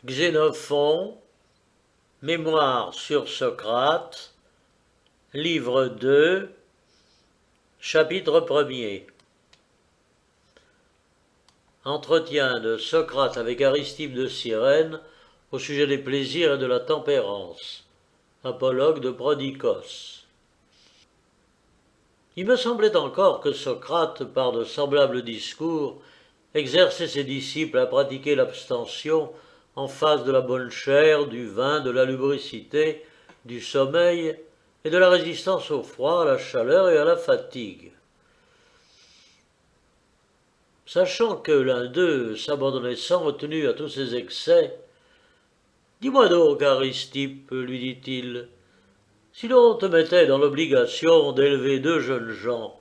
Xénophon, Mémoire sur Socrate, livre 2, chapitre 1er. Entretien de Socrate avec Aristippe de Cyrène au sujet des plaisirs et de la tempérance. Apologue de Prodicos. Il me semblait encore que Socrate, par de semblables discours, exerçait ses disciples à pratiquer l'abstention en face de la bonne chair, du vin, de la lubricité, du sommeil et de la résistance au froid, à la chaleur et à la fatigue. Sachant que l'un d'eux s'abandonnait sans retenue à tous ces excès, « Dis-moi donc, Aristippe, lui dit-il, si l'on te mettait dans l'obligation d'élever deux jeunes gens,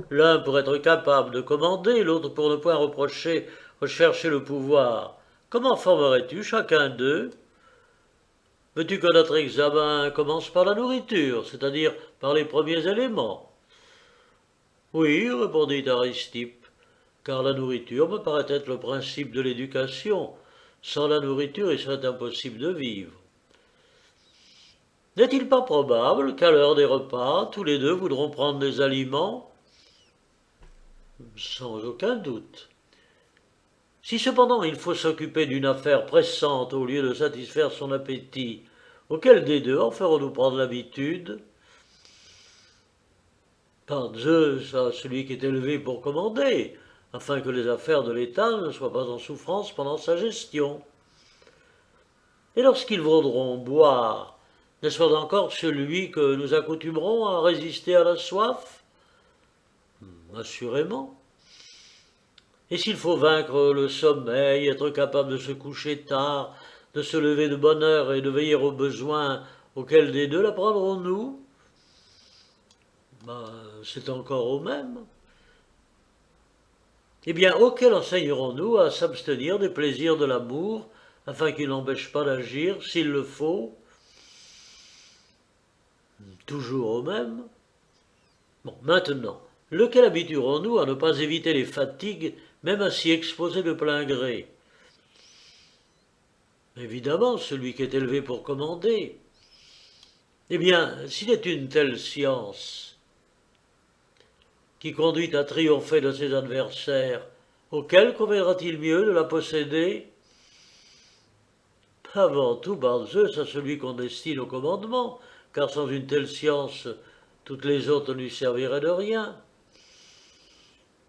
l'un pour être capable de commander, l'autre pour ne point rechercher le pouvoir, comment formerais-tu chacun d'eux? Veux-tu que notre examen commence par la nourriture, c'est-à-dire par les premiers éléments? Oui, répondit Aristippe, car la nourriture me paraît être le principe de l'éducation. Sans la nourriture, il serait impossible de vivre. N'est-il pas probable qu'à l'heure des repas, tous les deux voudront prendre des aliments? Sans aucun doute. Si cependant il faut s'occuper d'une affaire pressante au lieu de satisfaire son appétit, auquel des deux en ferons-nous prendre l'habitude? Par Zeus à celui qui est élevé pour commander, afin que les affaires de l'État ne soient pas en souffrance pendant sa gestion. Et lorsqu'ils voudront boire, n'est-ce pas encore celui que nous accoutumerons à résister à la soif? Assurément. Et s'il faut vaincre le sommeil, être capable de se coucher tard, de se lever de bonne heure et de veiller aux besoins, auquel des deux l'apprendrons-nous? C'est encore au même. Eh bien, auquel enseignerons-nous à s'abstenir des plaisirs de l'amour, afin qu'il n'empêche pas d'agir, s'il le faut? Toujours au même. Maintenant, lequel habituerons-nous à ne pas éviter les fatigues, même à s'y exposer de plein gré? Évidemment, celui qui est élevé pour commander. Eh bien, s'il est une telle science qui conduit à triompher de ses adversaires, auquel conviendra-t-il mieux de la posséder? Avant tout, par Zeus, à celui qu'on destine au commandement, car sans une telle science, toutes les autres ne lui serviraient de rien.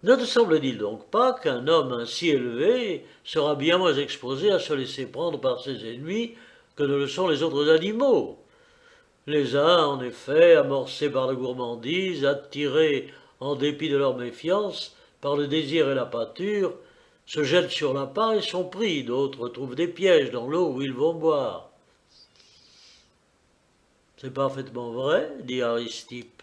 Ne te semble-t-il donc pas qu'un homme ainsi élevé sera bien moins exposé à se laisser prendre par ses ennemis que ne le sont les autres animaux? Les uns, en effet, amorcés par la gourmandise, attirés, en dépit de leur méfiance, par le désir et la pâture, se jettent sur l'appât et sont pris. D'autres trouvent des pièges dans l'eau où ils vont boire. C'est parfaitement vrai, dit Aristippe.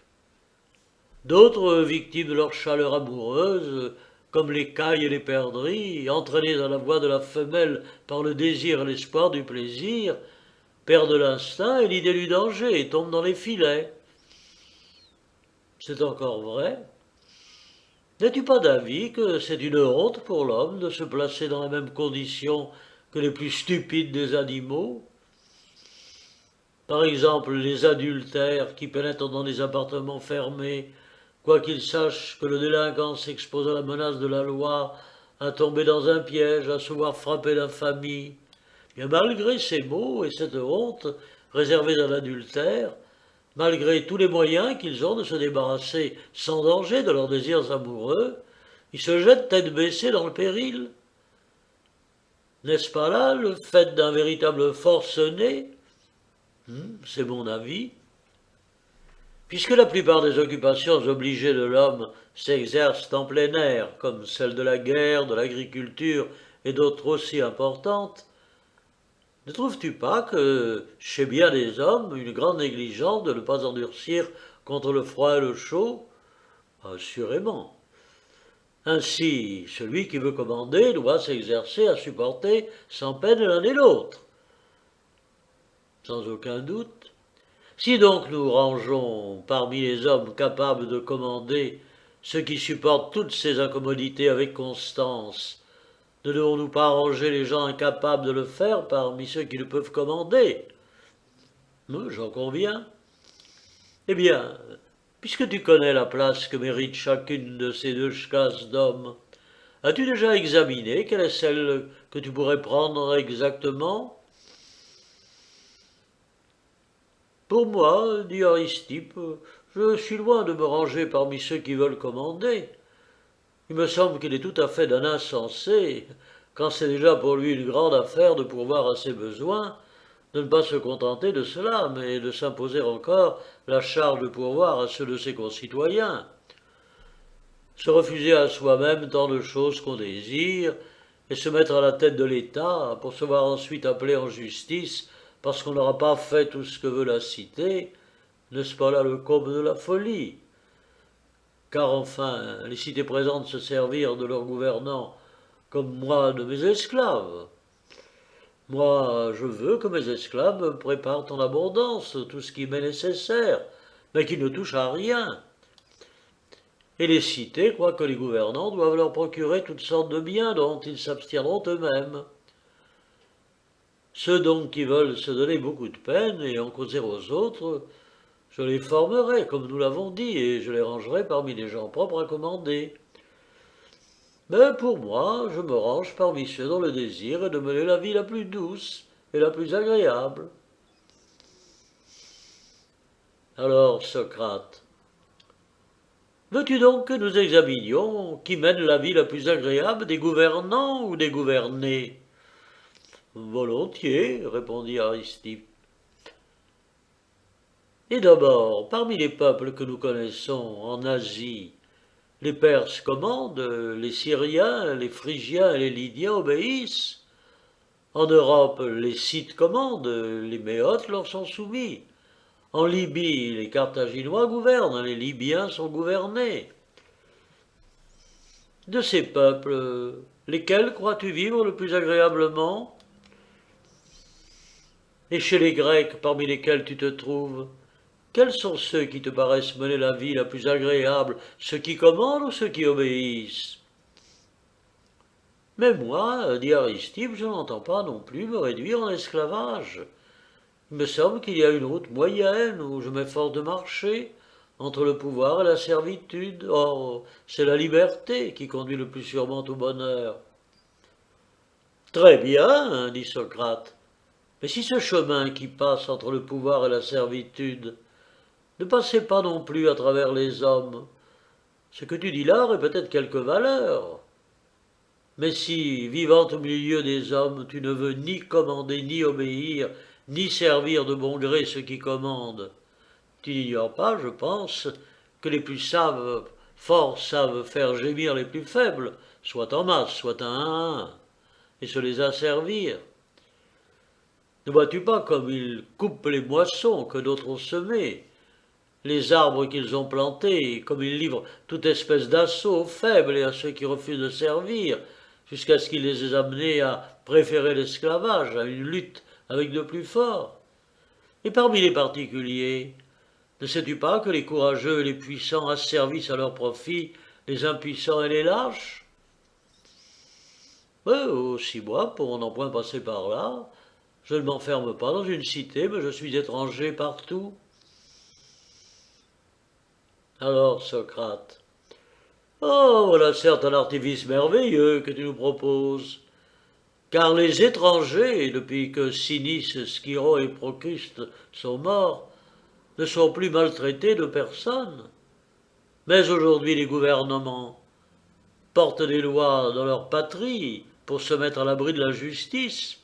D'autres, victimes de leur chaleur amoureuse, comme les cailles et les perdrix, entraînés dans la voie de la femelle par le désir et l'espoir du plaisir, perdent l'instinct et l'idée du danger et tombent dans les filets. C'est encore vrai. N'es-tu pas d'avis que c'est une honte pour l'homme de se placer dans la même condition que les plus stupides des animaux? Par exemple, les adultères qui pénètrent dans des appartements fermés, quoiqu'ils sachent que le délinquant s'expose à la menace de la loi, à tomber dans un piège, à se voir frapper d'infamie. Bien malgré ces maux et cette honte réservés à l'adultère, malgré tous les moyens qu'ils ont de se débarrasser sans danger de leurs désirs amoureux, ils se jettent tête baissée dans le péril. N'est-ce pas là le fait d'un véritable forcené? C'est mon avis. Puisque la plupart des occupations obligées de l'homme s'exercent en plein air, comme celle de la guerre, de l'agriculture et d'autres aussi importantes, ne trouves-tu pas que, chez bien des hommes, une grande négligence de ne pas endurcir contre le froid et le chaud? Assurément. Ainsi, celui qui veut commander doit s'exercer à supporter sans peine l'un et l'autre. Sans aucun doute. Si donc nous rangeons parmi les hommes capables de commander ceux qui supportent toutes ces incommodités avec constance, Ne devons-nous pas ranger les gens incapables de le faire parmi ceux qui le peuvent commander? J'en conviens. Eh bien, puisque tu connais la place que mérite chacune de ces deux classes d'hommes, as-tu déjà examiné quelle est celle que tu pourrais prendre exactement? Pour moi, dit Aristippe, je suis loin de me ranger parmi ceux qui veulent commander. Il me semble qu'il est tout à fait d'un insensé, quand c'est déjà pour lui une grande affaire de pourvoir à ses besoins, de ne pas se contenter de cela, mais de s'imposer encore la charge de pourvoir à ceux de ses concitoyens. Se refuser à soi-même tant de choses qu'on désire, et se mettre à la tête de l'État pour se voir ensuite appelé en justice parce qu'on n'aura pas fait tout ce que veut la cité, n'est-ce pas là le comble de la folie? Car enfin, les cités présentent se servir de leurs gouvernants comme moi de mes esclaves. Moi, je veux que mes esclaves me préparent en abondance tout ce qui m'est nécessaire, mais qu'ils ne touchent à rien. Et les cités croient que les gouvernants doivent leur procurer toutes sortes de biens dont ils s'abstiendront eux-mêmes. Ceux donc qui veulent se donner beaucoup de peine et en causer aux autres, je les formerai, comme nous l'avons dit, et je les rangerai parmi les gens propres à commander. Mais pour moi, je me range parmi ceux dont le désir est de mener la vie la plus douce et la plus agréable. Alors, Socrate, veux-tu donc que nous examinions qui mène la vie la plus agréable, des gouvernants ou des gouvernés? Volontiers, répondit Aristippe. Et d'abord, parmi les peuples que nous connaissons en Asie, les Perses commandent, les Syriens, les Phrygiens et les Lydiens obéissent. En Europe, les Scythes commandent, les Méotes leur sont soumis. En Libye, les Carthaginois gouvernent, les Libyens sont gouvernés. De ces peuples, lesquels crois-tu vivre le plus agréablement? Et chez les Grecs, parmi lesquels tu te trouves, quels sont ceux qui te paraissent mener la vie la plus agréable, ceux qui commandent ou ceux qui obéissent? Mais moi, dit Aristippe, je n'entends pas non plus me réduire en esclavage. Il me semble qu'il y a une route moyenne où je m'efforce de marcher entre le pouvoir et la servitude. Or, c'est la liberté qui conduit le plus sûrement au bonheur. Très bien, dit Socrate. Mais si ce chemin qui passe entre le pouvoir et la servitude ne passait pas non plus à travers les hommes, ce que tu dis là aurait peut-être quelque valeur. Mais si, vivant au milieu des hommes, tu ne veux ni commander, ni obéir, ni servir de bon gré ceux qui commandent, tu n'ignores pas, je pense, que les plus forts savent faire gémir les plus faibles, soit en masse, soit un à un, et se les asservir. Ne vois-tu pas comme ils coupent les moissons que d'autres ont semées, les arbres qu'ils ont plantés, comme ils livrent toute espèce d'assaut aux faibles et à ceux qui refusent de servir, jusqu'à ce qu'ils les aient amenés à préférer l'esclavage à une lutte avec de plus forts? Et parmi les particuliers, ne sais-tu pas que les courageux et les puissants asservissent à leur profit les impuissants et les lâches? Oui, aussi moi, pour n'en point passer par là, je ne m'enferme pas dans une cité, mais je suis étranger partout. Alors, Socrate, oh, voilà certes un artifice merveilleux que tu nous proposes. Car les étrangers, depuis que Sinis, Scyros et Procuste sont morts, ne sont plus maltraités de personne. Mais aujourd'hui, les gouvernements portent des lois dans leur patrie pour se mettre à l'abri de la justice.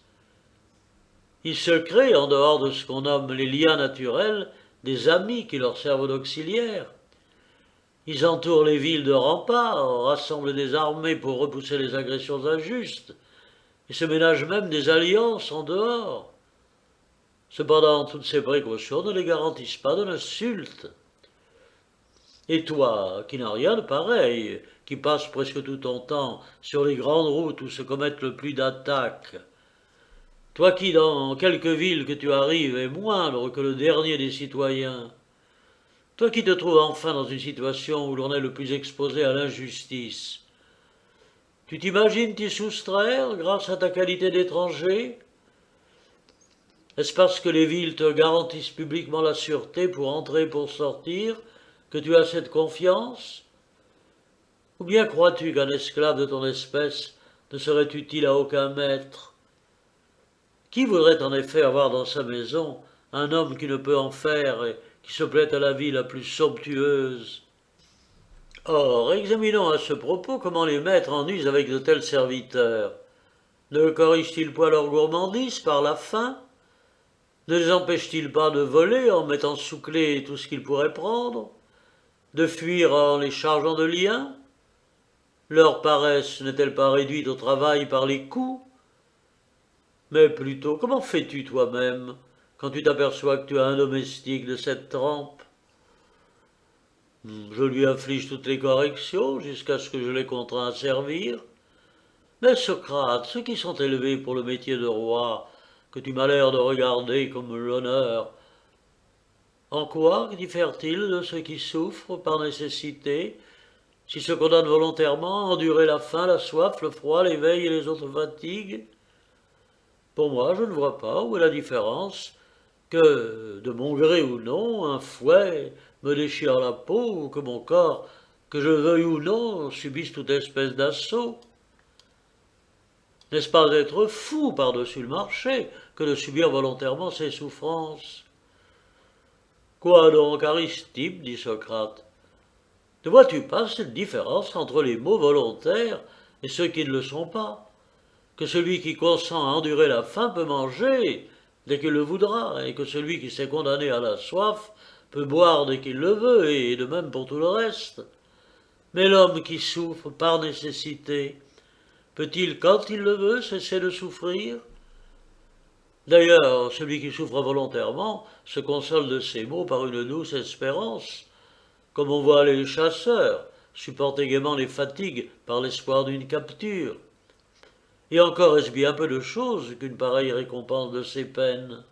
Ils se créent, en dehors de ce qu'on nomme les liens naturels, des amis qui leur servent d'auxiliaires. Ils entourent les villes de remparts, rassemblent des armées pour repousser les agressions injustes, et se ménagent même des alliances en dehors. Cependant, toutes ces précautions ne les garantissent pas de l'insulte. Et toi, qui n'as rien de pareil, qui passes presque tout ton temps sur les grandes routes où se commettent le plus d'attaques, toi qui, dans quelque ville que tu arrives, es moindre que le dernier des citoyens, toi qui te trouves enfin dans une situation où l'on est le plus exposé à l'injustice, Tu t'imagines t'y soustraire grâce à ta qualité d'étranger? Est-ce parce que les villes te garantissent publiquement la sûreté pour entrer et pour sortir que tu as cette confiance? Ou bien crois-tu qu'un esclave de ton espèce ne serait utile à aucun maître? Qui voudrait en effet avoir dans sa maison un homme qui ne peut en faire et qui se plaît à la vie la plus somptueuse? Or, examinons à ce propos comment les maîtres en usent avec de tels serviteurs. Ne corrigent-ils pas leur gourmandise par la faim? Ne les empêche-t-il pas de voler en mettant sous clé tout ce qu'ils pourraient prendre? De fuir en les chargeant de liens? Leur paresse n'est-elle pas réduite au travail par les coups? Mais plutôt, comment fais-tu toi-même quand tu t'aperçois que tu as un domestique de cette trempe? Je lui inflige toutes les corrections jusqu'à ce que je l'ai contraint à servir. Mais Socrate, ceux qui sont élevés pour le métier de roi, que tu m'as l'air de regarder comme l'honneur, en quoi diffèrent-ils de ceux qui souffrent par nécessité, s'ils se condamnent volontairement à endurer la faim, la soif, le froid, l'éveil et les autres fatigues? Pour moi, je ne vois pas où est la différence que, de mon gré ou non, un fouet me déchire la peau ou que mon corps, que je veuille ou non, subisse toute espèce d'assaut. N'est-ce pas être fou par-dessus le marché que de subir volontairement ces souffrances? Quoi donc, Aristippe, dit Socrate, ne vois-tu pas cette différence entre les maux volontaires et ceux qui ne le sont pas? Que celui qui consent à endurer la faim peut manger dès qu'il le voudra, et que celui qui s'est condamné à la soif peut boire dès qu'il le veut, et de même pour tout le reste. Mais l'homme qui souffre par nécessité, peut-il, quand il le veut, cesser de souffrir? D'ailleurs, celui qui souffre volontairement se console de ses maux par une douce espérance, comme on voit les chasseurs supporter gaiement les fatigues par l'espoir d'une capture. Et encore est-ce bien peu de choses qu'une pareille récompense de ses peines.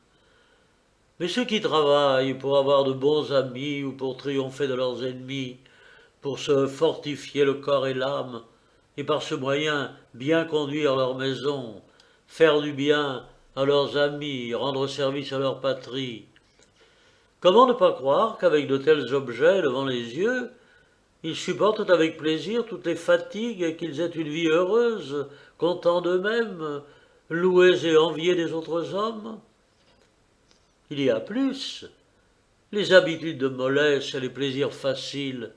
Mais ceux qui travaillent pour avoir de bons amis ou pour triompher de leurs ennemis, pour se fortifier le corps et l'âme, et par ce moyen bien conduire leur maison, faire du bien à leurs amis, rendre service à leur patrie, comment ne pas croire qu'avec de tels objets devant les yeux, ils supportent avec plaisir toutes les fatigues et qu'ils aient une vie heureuse, contents d'eux-mêmes, loués et enviés des autres hommes? Il y a plus. Les habitudes de mollesse et les plaisirs faciles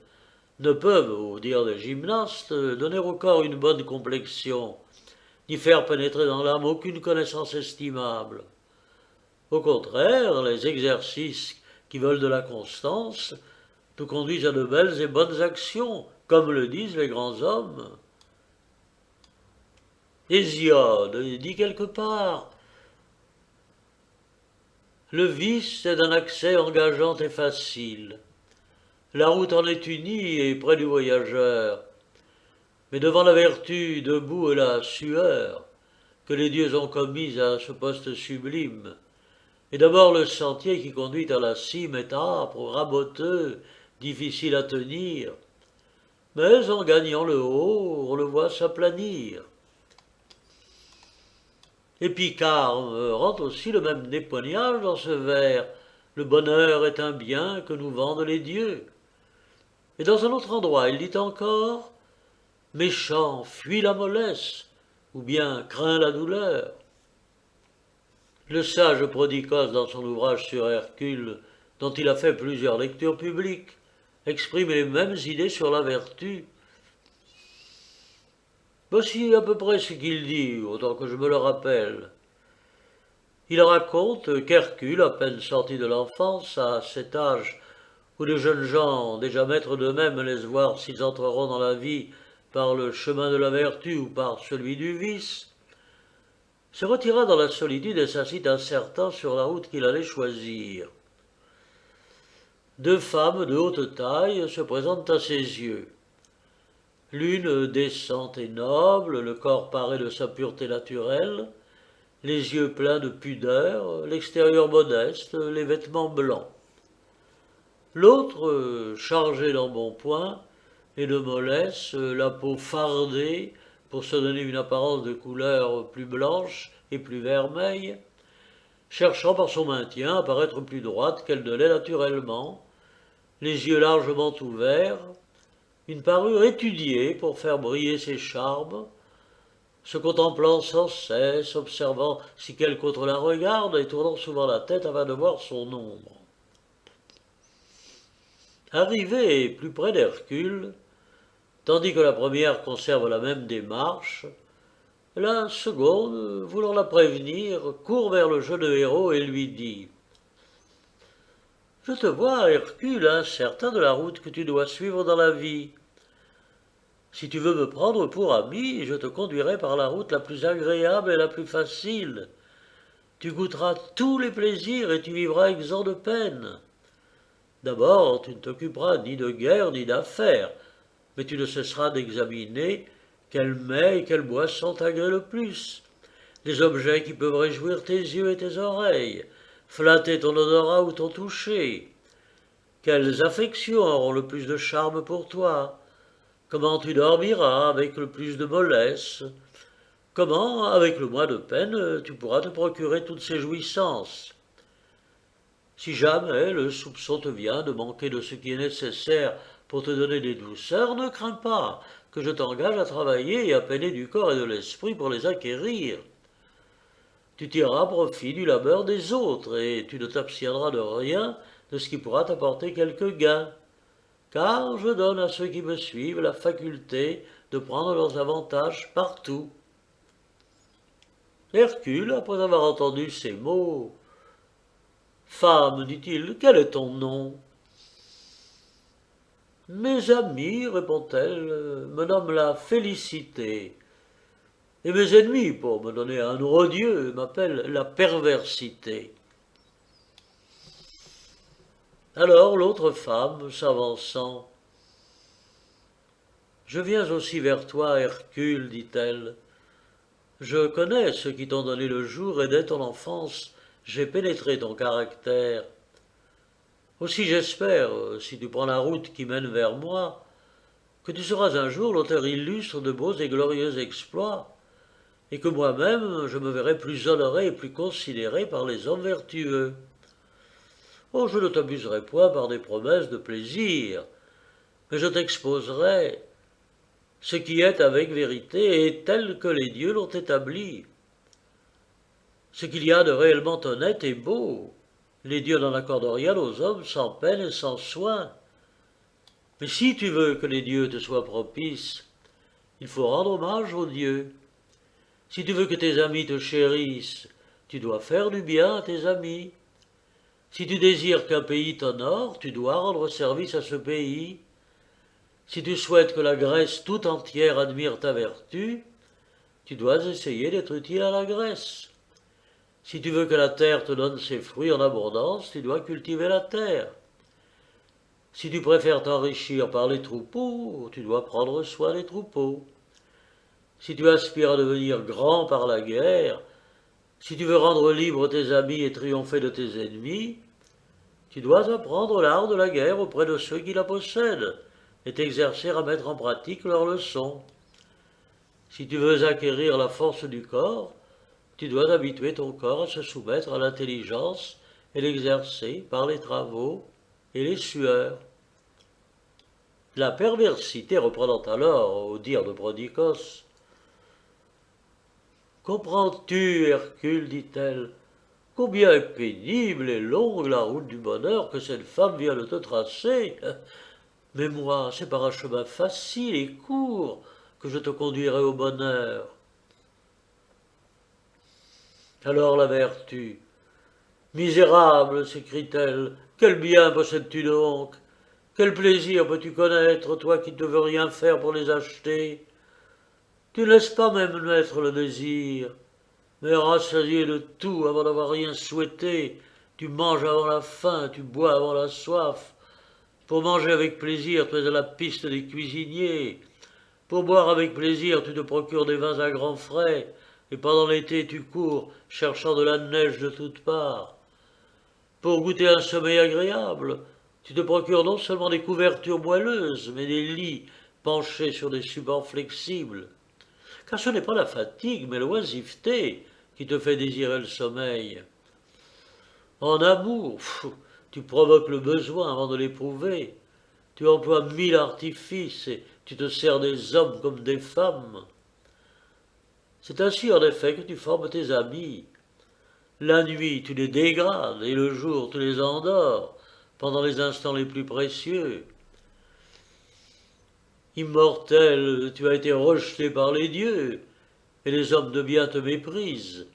ne peuvent, au dire des gymnastes, donner au corps une bonne complexion, ni faire pénétrer dans l'âme aucune connaissance estimable. Au contraire, les exercices qui veulent de la constance nous conduisent à de belles et bonnes actions, comme le disent les grands hommes. Hésiode dit quelque part: le vice est d'un accès engageant et facile. La route en est unie et près du voyageur. Mais devant la vertu, debout est la sueur que les dieux ont commise à ce poste sublime. Et d'abord le sentier qui conduit à la cime est âpre, raboteux, difficile à tenir. Mais en gagnant le haut, on le voit s'aplanir. Et Picard rend aussi le même témoignage dans ce vers: le bonheur est un bien que nous vendent les dieux. Et dans un autre endroit, il dit encore: méchant, fuis la mollesse, ou bien crains la douleur. Le sage Prodicos, dans son ouvrage sur Hercule, dont il a fait plusieurs lectures publiques, exprime les mêmes idées sur la vertu. Voici à peu près ce qu'il dit, autant que je me le rappelle. Il raconte qu'Hercule, à peine sorti de l'enfance, à cet âge où les jeunes gens, déjà maîtres d'eux-mêmes, laissent voir s'ils entreront dans la vie par le chemin de la vertu ou par celui du vice, se retira dans la solitude et s'assit incertain sur la route qu'il allait choisir. Deux femmes de haute taille se présentent à ses yeux. L'une décente et noble, le corps paré de sa pureté naturelle, les yeux pleins de pudeur, l'extérieur modeste, les vêtements blancs. L'autre, chargée d'embonpoint et de mollesse, la peau fardée pour se donner une apparence de couleur plus blanche et plus vermeille, cherchant par son maintien à paraître plus droite qu'elle ne l'est naturellement, les yeux largement ouverts, une parure étudiée pour faire briller ses charmes, se contemplant sans cesse, observant si quelque autre la regarde et tournant souvent la tête afin de voir son ombre. Arrivée plus près d'Hercule, tandis que la première conserve la même démarche, la seconde, voulant la prévenir, court vers le jeune héros et lui dit « Je te vois, Hercule, incertain de la route que tu dois suivre dans la vie. Si tu veux me prendre pour ami, je te conduirai par la route la plus agréable et la plus facile. Tu goûteras tous les plaisirs et tu vivras exempt de peine. D'abord, tu ne t'occuperas ni de guerre ni d'affaires, mais tu ne cesseras d'examiner quel mets et quelle boisson t'agrée le plus, les objets qui peuvent réjouir tes yeux et tes oreilles, flatter ton odorat ou ton toucher, quelles affections auront le plus de charme pour toi, comment tu dormiras avec le plus de mollesse, comment, avec le moins de peine, tu pourras te procurer toutes ces jouissances. Si jamais le soupçon te vient de manquer de ce qui est nécessaire pour te donner des douceurs, ne crains pas que je t'engage à travailler et à peiner du corps et de l'esprit pour les acquérir. Tu tireras profit du labeur des autres et tu ne t'abstiendras de rien de ce qui pourra t'apporter quelques gains. Car je donne à ceux qui me suivent la faculté de prendre leurs avantages partout. » Hercule, après avoir entendu ces mots, « Femme, dit-il, quel est ton nom ?»« Mes amis, répond-elle, me nomment la Félicité, et mes ennemis, pour me donner un nom odieux, m'appellent la Perversité. » Alors l'autre femme, s'avançant, « Je viens aussi vers toi, Hercule, dit-elle. Je connais ceux qui t'ont donné le jour et dès ton enfance, j'ai pénétré ton caractère. Aussi j'espère, si tu prends la route qui mène vers moi, que tu seras un jour l'auteur illustre de beaux et glorieux exploits, et que moi-même je me verrai plus honoré et plus considéré par les hommes vertueux. Oh, je ne t'abuserai point par des promesses de plaisir, mais je t'exposerai ce qui est avec vérité et tel que les dieux l'ont établi. Ce qu'il y a de réellement honnête et beau, les dieux n'en accordent rien aux hommes sans peine et sans soin. Mais si tu veux que les dieux te soient propices, il faut rendre hommage aux dieux. Si tu veux que tes amis te chérissent, tu dois faire du bien à tes amis. Si tu désires qu'un pays t'honore, tu dois rendre service à ce pays. Si tu souhaites que la Grèce tout entière admire ta vertu, tu dois essayer d'être utile à la Grèce. Si tu veux que la terre te donne ses fruits en abondance, tu dois cultiver la terre. Si tu préfères t'enrichir par les troupeaux, tu dois prendre soin des troupeaux. Si tu aspires à devenir grand par la guerre, si tu veux rendre libres tes amis et triompher de tes ennemis, tu dois apprendre l'art de la guerre auprès de ceux qui la possèdent et t'exercer à mettre en pratique leurs leçons. Si tu veux acquérir la force du corps, tu dois habituer ton corps à se soumettre à l'intelligence et l'exercer par les travaux et les sueurs. La perversité reprenant alors, au dire de Prodicos, « Comprends-tu, Hercule, dit-elle, combien est pénible et longue la route du bonheur que cette femme vient de te tracer? Mais moi, c'est par un chemin facile et court que je te conduirai au bonheur. » Alors la vertu, « Misérable, s'écrie-t-elle, quel bien possèdes-tu donc? Quel plaisir peux-tu connaître, toi qui ne veux rien faire pour les acheter? Tu ne laisses pas même naître le désir, mais rassasié de tout avant d'avoir rien souhaité, tu manges avant la faim, tu bois avant la soif. Pour manger avec plaisir, tu es à la piste des cuisiniers. Pour boire avec plaisir, tu te procures des vins à grands frais, et pendant l'été, tu cours, cherchant de la neige de toutes parts. Pour goûter un sommeil agréable, tu te procures non seulement des couvertures moelleuses, mais des lits penchés sur des supports flexibles. car ce n'est pas la fatigue, mais l'oisiveté qui te fait désirer le sommeil. En amour, tu provoques le besoin avant de l'éprouver. Tu emploies 1000 artifices et tu te sers des hommes comme des femmes. C'est ainsi en effet que tu formes tes amis. La nuit, tu les dégrades et le jour, tu les endors pendant les instants les plus précieux. Immortel, tu as été rejeté par les dieux et les hommes de bien te méprisent.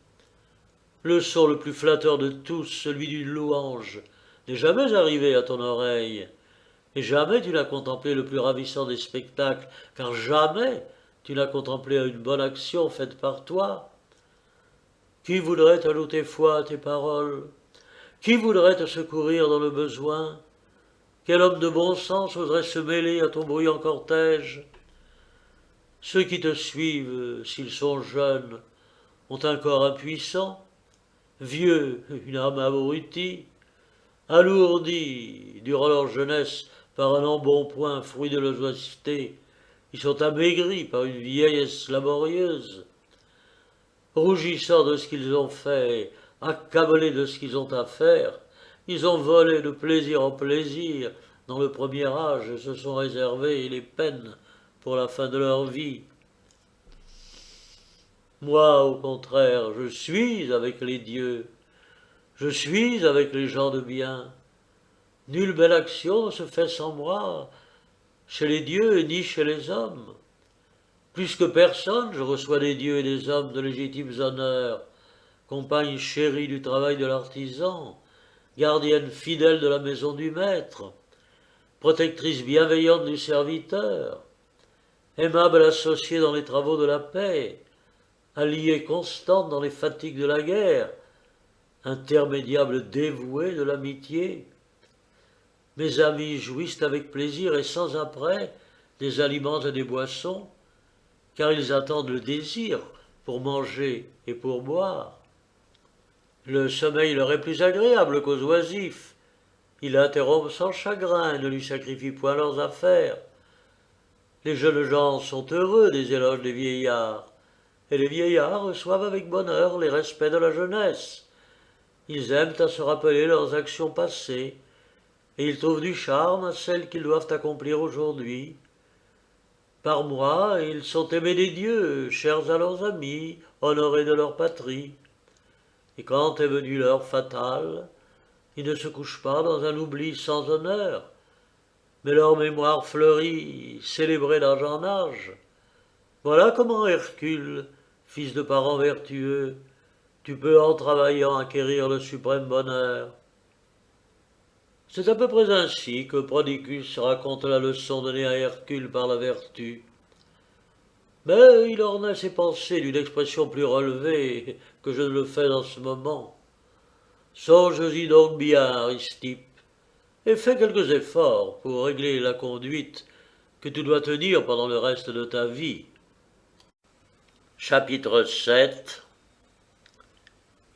Le son le plus flatteur de tous, celui d'une louange, n'est jamais arrivé à ton oreille. Et jamais tu n'as contemplé le plus ravissant des spectacles, car jamais tu n'as contemplé une bonne action faite par toi. Qui voudrait ajouter foi à tes paroles? Qui voudrait te secourir dans le besoin? Quel homme de bon sens oserait se mêler à ton bruyant cortège? Ceux qui te suivent, s'ils sont jeunes, ont un corps impuissant, vieux, une âme abrutie, alourdis durant leur jeunesse par un embonpoint fruit de l'oisiveté, ils sont amaigris par une vieillesse laborieuse. Rougissant de ce qu'ils ont fait, accablés de ce qu'ils ont à faire, ils ont volé de plaisir en plaisir dans le premier âge et se sont réservés les peines pour la fin de leur vie. Moi, au contraire, je suis avec les dieux, je suis avec les gens de bien. Nulle belle action ne se fait sans moi, chez les dieux ni chez les hommes. Plus que personne, je reçois des dieux et des hommes de légitimes honneurs, compagne chérie du travail de l'artisan, gardienne fidèle de la maison du maître, protectrice bienveillante du serviteur, aimable associée dans les travaux de la paix, alliée constante dans les fatigues de la guerre, intermédiable dévouée de l'amitié. Mes amis jouissent avec plaisir et sans apprêt des aliments et des boissons, car ils attendent le désir pour manger et pour boire. Le sommeil leur est plus agréable qu'aux oisifs. Ils l'interrompent sans chagrin et ne lui sacrifient point leurs affaires. Les jeunes gens sont heureux des éloges des vieillards, et les vieillards reçoivent avec bonheur les respects de la jeunesse. Ils aiment à se rappeler leurs actions passées, et ils trouvent du charme à celles qu'ils doivent accomplir aujourd'hui. Par moi, ils sont aimés des dieux, chers à leurs amis, honorés de leur patrie. Et quand est venue l'heure fatale, ils ne se couchent pas dans un oubli sans honneur, mais leur mémoire fleurit, célébrée d'âge en âge. Voilà comment, Hercule, fils de parents vertueux, tu peux en travaillant acquérir le suprême bonheur. C'est à peu près ainsi que Prodicus raconte la leçon donnée à Hercule par la vertu. Mais il ornait ses pensées d'une expression plus relevée que je ne le fais dans ce moment. Songe-y donc bien, Aristippe, et fais quelques efforts pour régler la conduite que tu dois tenir pendant le reste de ta vie. Chapitre 7.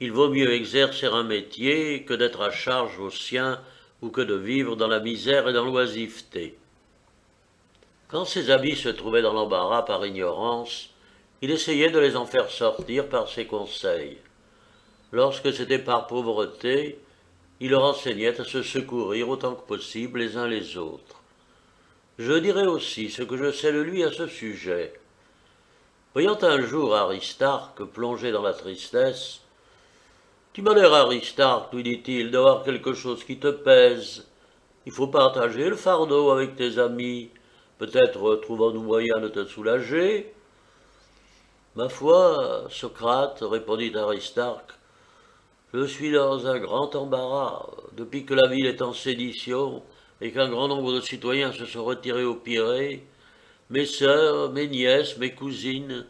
Il vaut mieux exercer un métier que d'être à charge aux siens ou que de vivre dans la misère et dans l'oisiveté. Quand ses amis se trouvaient dans l'embarras par ignorance, il essayait de les en faire sortir par ses conseils. Lorsque c'était par pauvreté, il leur enseignait à se secourir autant que possible les uns les autres. Je dirai aussi ce que je sais de lui à ce sujet. Voyant un jour Aristarque plongé dans la tristesse, « Tu m'as l'air, Aristarque, lui dit-il, d'avoir quelque chose qui te pèse. Il faut partager le fardeau avec tes amis. Peut-être trouvons-nous moyen de te soulager. » « Ma foi, Socrate, répondit Aristarque, je suis dans un grand embarras. Depuis que la ville est en sédition et qu'un grand nombre de citoyens se sont retirés au Pirée, mes sœurs, mes nièces, mes cousines,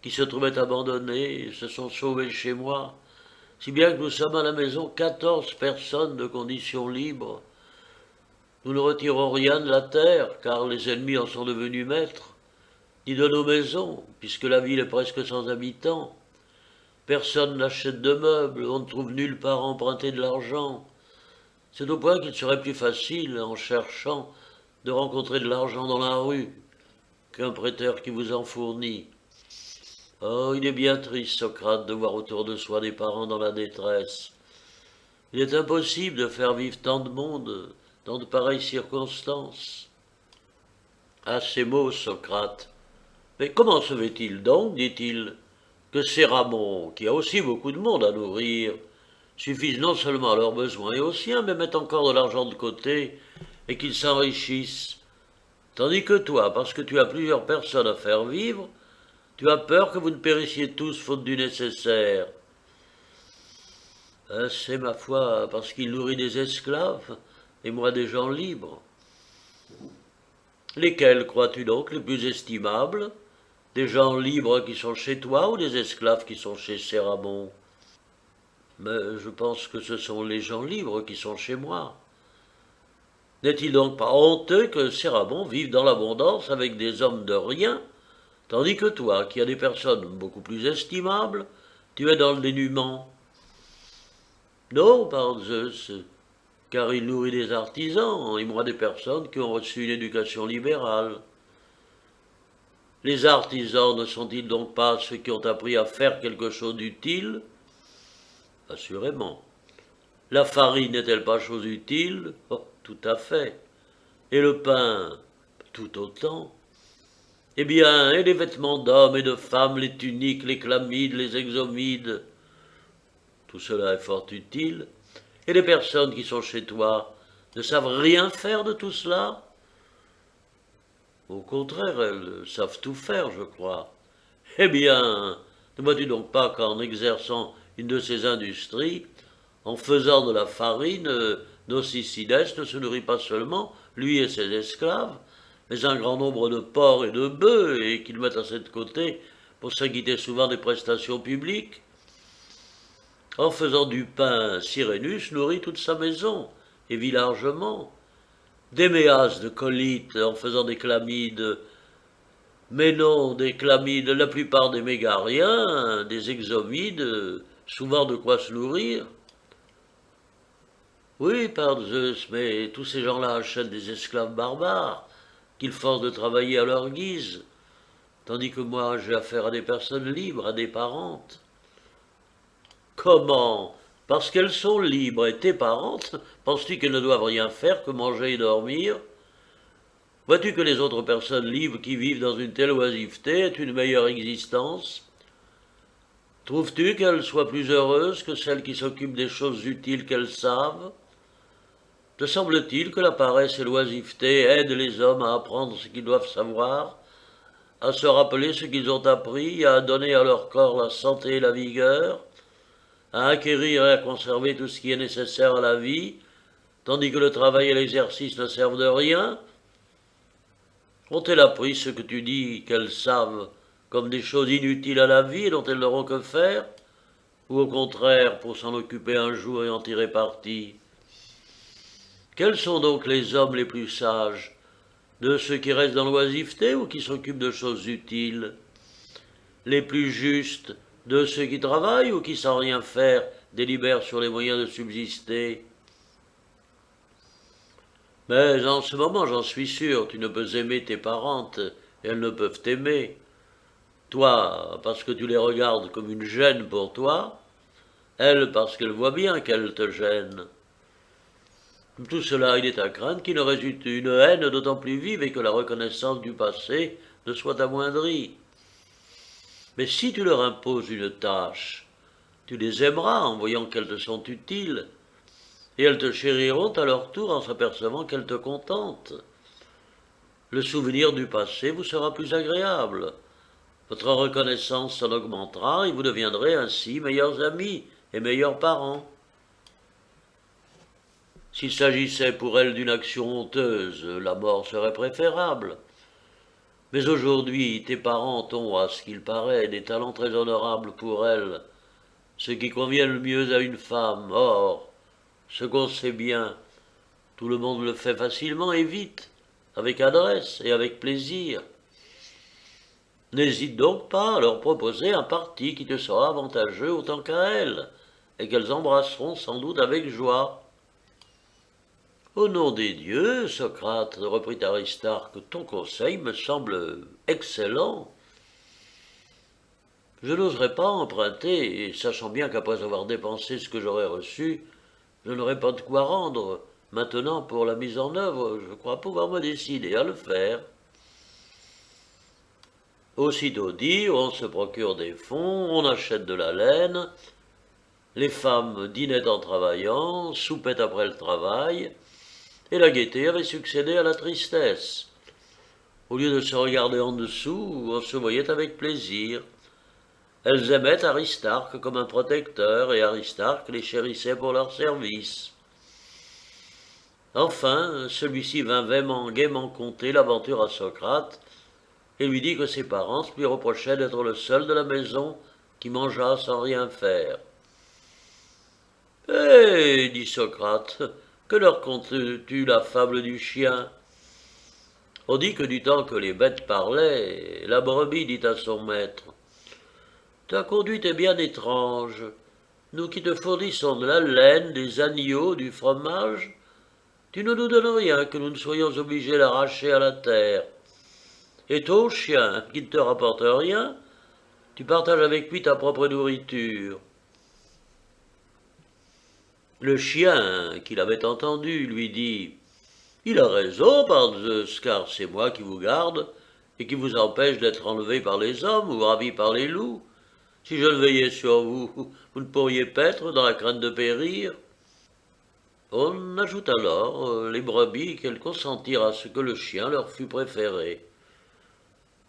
qui se trouvaient abandonnées, se sont sauvées chez moi, si bien que nous sommes à la maison 14 personnes de condition libre. Nous ne retirons rien de la terre, car les ennemis en sont devenus maîtres, ni de nos maisons, puisque la ville est presque sans habitants. Personne n'achète de meubles, on ne trouve nulle part à emprunter de l'argent. C'est au point qu'il serait plus facile, en cherchant, de rencontrer de l'argent dans la rue, qu'un prêteur qui vous en fournit. Oh, il est bien triste, Socrate, de voir autour de soi des parents dans la détresse. Il est impossible de faire vivre tant de monde dans de pareilles circonstances. À ces mots, Socrate. Mais comment se fait-il donc, dit-il, que Céramon, qui a aussi beaucoup de monde à nourrir, suffisent non seulement à leurs besoins et aux siens, mais mettent encore de l'argent de côté et qu'ils s'enrichissent, tandis que toi, parce que tu as plusieurs personnes à faire vivre, tu as peur que vous ne périssiez tous faute du nécessaire. C'est ma foi parce qu'il nourrit des esclaves et moi des gens libres. Lesquels crois-tu donc les plus estimables? Des gens libres qui sont chez toi ou des esclaves qui sont chez Céramon? Mais je pense que ce sont les gens libres qui sont chez moi. N'est-il donc pas honteux que Céramon vive dans l'abondance avec des hommes de rien, tandis que toi, qui as des personnes beaucoup plus estimables, tu es dans le dénuement? Non, par Zeus, car il nourrit des artisans, et moi des personnes qui ont reçu une éducation libérale. Les artisans ne sont-ils donc pas ceux qui ont appris à faire quelque chose d'utile? Assurément. La farine n'est-elle pas chose utile? Oh, tout à fait. Et le pain? Tout autant. Eh bien, et les vêtements d'hommes et de femmes, les tuniques, les chlamydes, les exomides? Tout cela est fort utile. Et les personnes qui sont chez toi ne savent rien faire de tout cela? Au contraire, elles savent tout faire, je crois. Eh bien, ne vois-tu donc pas qu'en exerçant une de ces industries, en faisant de la farine, Nocicidès ne se nourrit pas seulement, lui et ses esclaves, mais un grand nombre de porcs et de bœufs, et qu'ils mettent à cette côté pour s'acquitter souvent des prestations publiques? En faisant du pain, Sirénus nourrit toute sa maison, et vit largement. Déméas de Colite, en faisant des chlamydes, mais non, des chlamydes, la plupart des mégariens, des exomides, souvent de quoi se nourrir. Oui, par Zeus, mais tous ces gens-là achètent des esclaves barbares, qu'ils forcent de travailler à leur guise, tandis que moi j'ai affaire à des personnes libres, à des parentes. Comment? Parce qu'elles sont libres et tes parentes, penses-tu qu'elles ne doivent rien faire que manger et dormir? Vois-tu que les autres personnes libres qui vivent dans une telle oisiveté aient une meilleure existence? Trouves-tu qu'elles soient plus heureuses que celles qui s'occupent des choses utiles qu'elles savent? Te semble-t-il que la paresse et l'oisiveté aident les hommes à apprendre ce qu'ils doivent savoir, à se rappeler ce qu'ils ont appris, à donner à leur corps la santé et la vigueur, à acquérir et à conserver tout ce qui est nécessaire à la vie, tandis que le travail et l'exercice ne servent de rien? Ont-elles appris ce que tu dis qu'elles savent comme des choses inutiles à la vie et dont elles n'auront que faire, ou au contraire pour s'en occuper un jour et en tirer parti? Quels sont donc les hommes les plus sages? De ceux qui restent dans l'oisiveté ou qui s'occupent de choses utiles? Les plus justes, de ceux qui travaillent ou qui, sans rien faire, délibèrent sur les moyens de subsister? Mais en ce moment, j'en suis sûr, tu ne peux aimer tes parentes, et elles ne peuvent t'aimer. Toi, parce que tu les regardes comme une gêne pour toi, elles, parce qu'elles voient bien qu'elles te gênent. Tout cela, il est à craindre qu'il ne résulte une haine d'autant plus vive et que la reconnaissance du passé ne soit amoindrie. Mais si tu leur imposes une tâche, tu les aimeras en voyant qu'elles te sont utiles, et elles te chériront à leur tour en s'apercevant qu'elles te contentent. Le souvenir du passé vous sera plus agréable. Votre reconnaissance s'en augmentera et vous deviendrez ainsi meilleurs amis et meilleurs parents. S'il s'agissait pour elles d'une action honteuse, la mort serait préférable. Mais aujourd'hui, tes parents ont, à ce qu'il paraît, des talents très honorables pour elles, ce qui convient le mieux à une femme. Or, ce qu'on sait bien, tout le monde le fait facilement et vite, avec adresse et avec plaisir. N'hésite donc pas à leur proposer un parti qui te sera avantageux autant qu'à elles, et qu'elles embrasseront sans doute avec joie. Au nom des dieux, Socrate, reprit Aristarque, ton conseil me semble excellent. Je n'oserais pas emprunter, et sachant bien qu'après avoir dépensé ce que j'aurais reçu, je n'aurais pas de quoi rendre. Maintenant, pour la mise en œuvre, je crois pouvoir me décider à le faire. Aussitôt dit, on se procure des fonds, on achète de la laine, les femmes dînaient en travaillant, soupaient après le travail, et la gaieté avait succédé à la tristesse. Au lieu de se regarder en dessous, on se voyait avec plaisir. Elles aimaient Aristarque comme un protecteur, et Aristarque les chérissait pour leur service. Enfin, celui-ci vint gaiement conter l'aventure à Socrate, et lui dit que ses parents lui reprochaient d'être le seul de la maison qui mangeât sans rien faire. « Eh, dit Socrate, que leur contes-tu la fable du chien ?» On dit que du temps que les bêtes parlaient, la brebis dit à son maître « Ta conduite est bien étrange. Nous qui te fournissons de la laine, des agneaux, du fromage, tu ne nous donnes rien que nous ne soyons obligés d'arracher à la terre. Et ton chien, qui ne te rapporte rien, tu partages avec lui ta propre nourriture. » Le chien, qui l'avait entendu, lui dit « Il a raison, par Zeus, car c'est moi qui vous garde et qui vous empêche d'être enlevé par les hommes ou ravi par les loups. Si je ne veillais sur vous, vous ne pourriez paître dans la crainte de périr. » On ajoute alors les brebis qu'elles consentirent à ce que le chien leur fût préféré.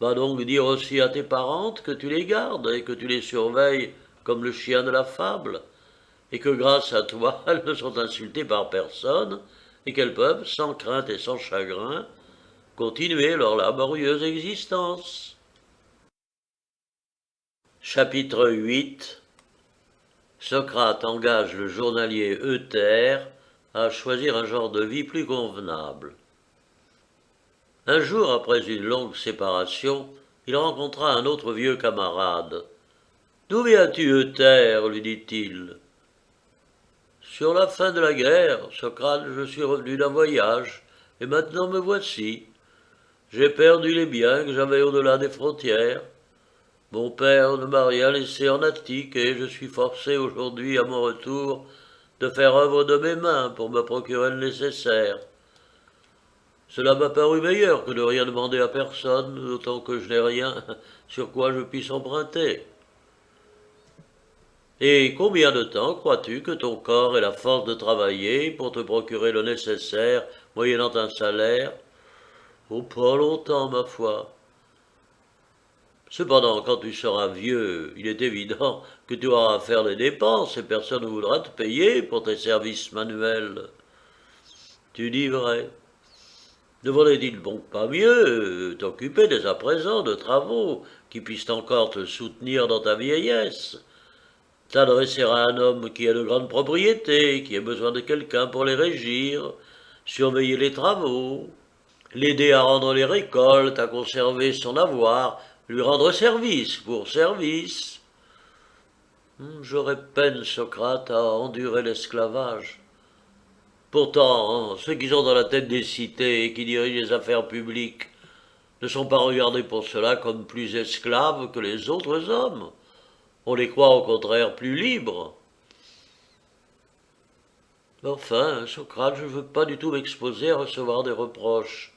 Va donc dire aussi à tes parentes que tu les gardes et que tu les surveilles comme le chien de la fable, et que grâce à toi, elles ne sont insultées par personne, et qu'elles peuvent, sans crainte et sans chagrin, continuer leur laborieuse existence. Chapitre 8. Socrate engage le journalier Euther à choisir un genre de vie plus convenable. Un jour, après une longue séparation, il rencontra un autre vieux camarade. « D'où viens-tu, Euther » lui dit-il. « Sur la fin de la guerre, Socrate, je suis revenu d'un voyage, et maintenant me voici. J'ai perdu les biens que j'avais au-delà des frontières. Mon père ne m'a rien laissé en Attique, et je suis forcé aujourd'hui, à mon retour, de faire œuvre de mes mains pour me procurer le nécessaire. Cela m'a paru meilleur que de rien demander à personne, d'autant que je n'ai rien sur quoi je puisse emprunter. Et combien de temps crois-tu que ton corps ait la force de travailler pour te procurer le nécessaire, moyennant un salaire? Oh, pas longtemps, ma foi. Cependant, quand tu seras vieux, il est évident que tu auras à faire des dépenses et personne ne voudra te payer pour tes services manuels. Tu dis vrai. Ne vaudrait-il donc pas mieux t'occuper dès à présent de travaux qui puissent encore te soutenir dans ta vieillesse? T'adresser à un homme qui a de grandes propriétés, qui a besoin de quelqu'un pour les régir, surveiller les travaux, l'aider à rendre les récoltes, à conserver son avoir, lui rendre service pour service. J'aurais peine, Socrate, à endurer l'esclavage. Pourtant, ceux qui sont dans la tête des cités et qui dirigent les affaires publiques ne sont pas regardés pour cela comme plus esclaves que les autres hommes. On les croit au contraire plus libres. Enfin, Socrate, je ne veux pas du tout m'exposer à recevoir des reproches.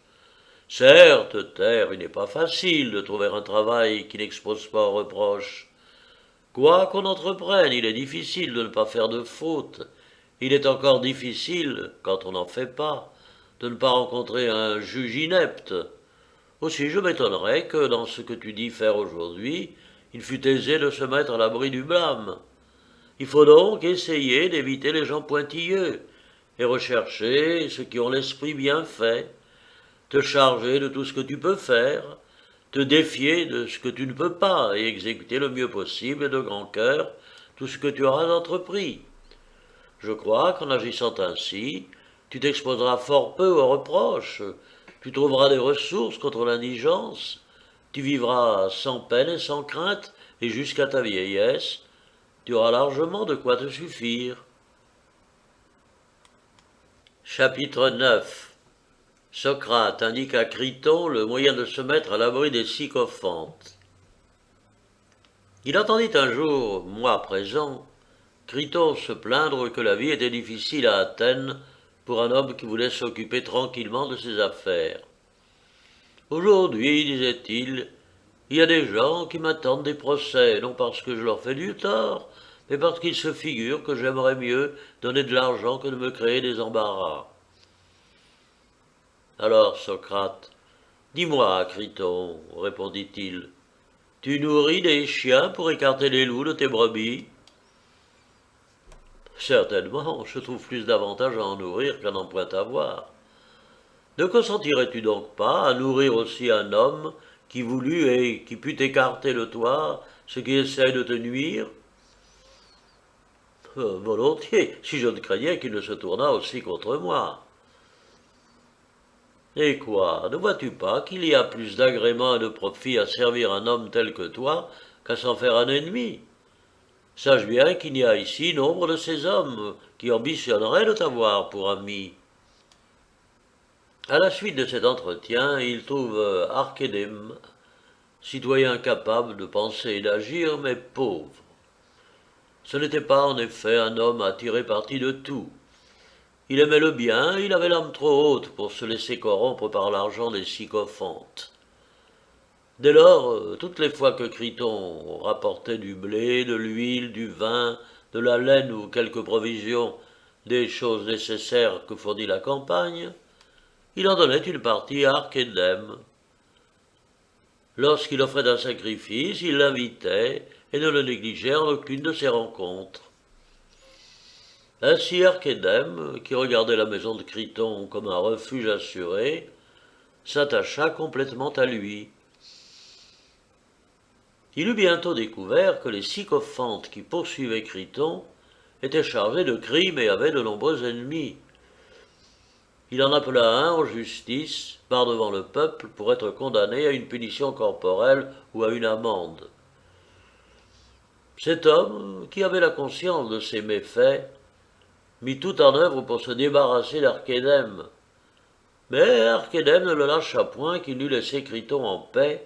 Certes, Terre, il n'est pas facile de trouver un travail qui n'expose pas aux reproches. Quoi qu'on entreprenne, il est difficile de ne pas faire de fautes. Il est encore difficile, quand on n'en fait pas, de ne pas rencontrer un juge inepte. Aussi, je m'étonnerais que, dans ce que tu dis faire aujourd'hui, il fût aisé de se mettre à l'abri du blâme. Il faut donc essayer d'éviter les gens pointilleux, et rechercher ceux qui ont l'esprit bien fait, te charger de tout ce que tu peux faire, te défier de ce que tu ne peux pas, et exécuter le mieux possible et de grand cœur tout ce que tu auras entrepris. Je crois qu'en agissant ainsi, tu t'exposeras fort peu aux reproches, tu trouveras des ressources contre l'indigence, tu vivras sans peine et sans crainte, et jusqu'à ta vieillesse, tu auras largement de quoi te suffire. Chapitre 9. Socrate indique à Criton le moyen de se mettre à l'abri des sycophantes. Il entendit un jour, mois présent, Criton se plaindre que la vie était difficile à Athènes pour un homme qui voulait s'occuper tranquillement de ses affaires. Aujourd'hui, disait-il, il y a des gens qui m'attendent des procès, non parce que je leur fais du tort, mais parce qu'ils se figurent que j'aimerais mieux donner de l'argent que de me créer des embarras. Alors, Socrate, dis-moi, Criton, répondit-il, tu nourris des chiens pour écarter les loups de tes brebis? Certainement, je trouve plus d'avantage à en nourrir qu'à n'en point avoir. Ne consentirais-tu donc pas à nourrir aussi un homme qui voulut et qui put écarter de toi ce qui essaie de te nuire? Volontiers, si je ne craignais qu'il ne se tournât aussi contre moi. Et quoi, ne vois-tu pas qu'il y a plus d'agrément et de profit à servir un homme tel que toi qu'à s'en faire un ennemi? Sache bien qu'il n'y a ici nombre de ces hommes qui ambitionneraient de t'avoir pour ami. À la suite de cet entretien, il trouve Archédème, citoyen capable de penser et d'agir, mais pauvre. Ce n'était pas en effet un homme à tirer parti de tout. Il aimait le bien, il avait l'âme trop haute pour se laisser corrompre par l'argent des sycophantes. Dès lors, toutes les fois que Criton rapportait du blé, de l'huile, du vin, de la laine ou quelques provisions, des choses nécessaires que fournit la campagne, il en donnait une partie à Archédème. Lorsqu'il offrait un sacrifice, il l'invitait et ne le négligeait en aucune de ses rencontres. Ainsi Archédème, qui regardait la maison de Criton comme un refuge assuré, s'attacha complètement à lui. Il eut bientôt découvert que les sycophantes qui poursuivaient Criton étaient chargés de crimes et avaient de nombreux ennemis. Il en appela un en justice, par devant le peuple, pour être condamné à une punition corporelle ou à une amende. Cet homme, qui avait la conscience de ses méfaits, mit tout en œuvre pour se débarrasser d'Archédème. Mais Archédème ne le lâcha point qu'il n'eût laissé Criton en paix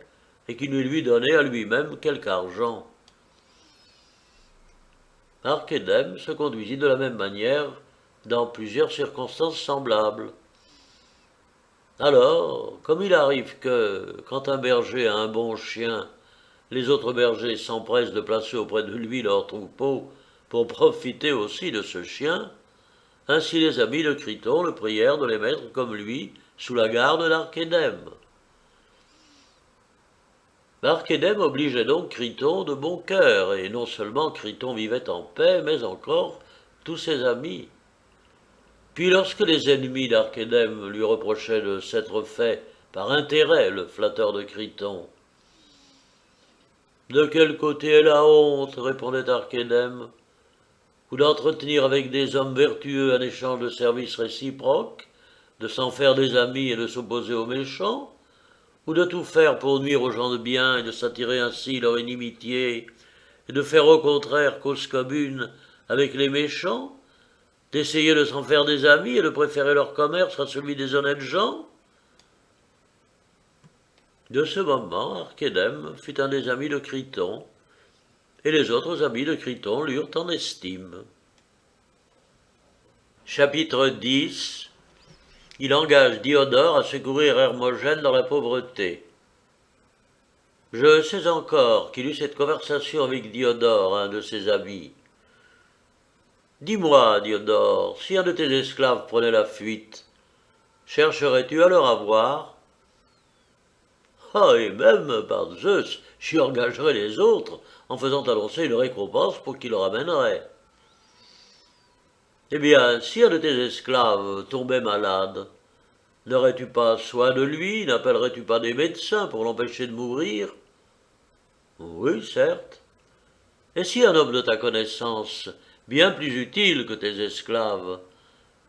et qu'il ne lui donnait à lui-même quelque argent. Archédème se conduisit de la même manière dans plusieurs circonstances semblables. Alors, comme il arrive que, quand un berger a un bon chien, les autres bergers s'empressent de placer auprès de lui leur troupeau pour profiter aussi de ce chien, ainsi les amis de Criton le prièrent de les mettre comme lui sous la garde d'Archédème. Archédème obligeait donc Criton de bon cœur, et non seulement Criton vivait en paix, mais encore tous ses amis. Puis lorsque les ennemis d'Archédème lui reprochaient de s'être fait par intérêt le flatteur de Criton, « De quel côté est la honte ?» répondait Archédème. « Ou d'entretenir avec des hommes vertueux un échange de services réciproques, de s'en faire des amis et de s'opposer aux méchants, ou de tout faire pour nuire aux gens de bien et de s'attirer ainsi leur inimitié, et de faire au contraire cause commune avec les méchants, d'essayer de s'en faire des amis et de préférer leur commerce à celui des honnêtes gens ?» De ce moment, Archédème fut un des amis de Criton, et les autres amis de Criton l'eurent en estime. Chapitre 10. Il engage Diodore à secourir Hermogène dans la pauvreté. Je sais encore qu'il eut cette conversation avec Diodore, un de ses amis. « Dis-moi, Diodore, si un de tes esclaves prenait la fuite, chercherais-tu à le ravoir ? » « Ah, et même, par Zeus, j'y engagerais les autres en faisant annoncer une récompense pour qui le ramènerait. » « Eh bien, si un de tes esclaves tombait malade, n'aurais-tu pas soin de lui, n'appellerais-tu pas des médecins pour l'empêcher de mourir ? » ?»« Oui, certes. »« Et si un homme de ta connaissance, bien plus utile que tes esclaves,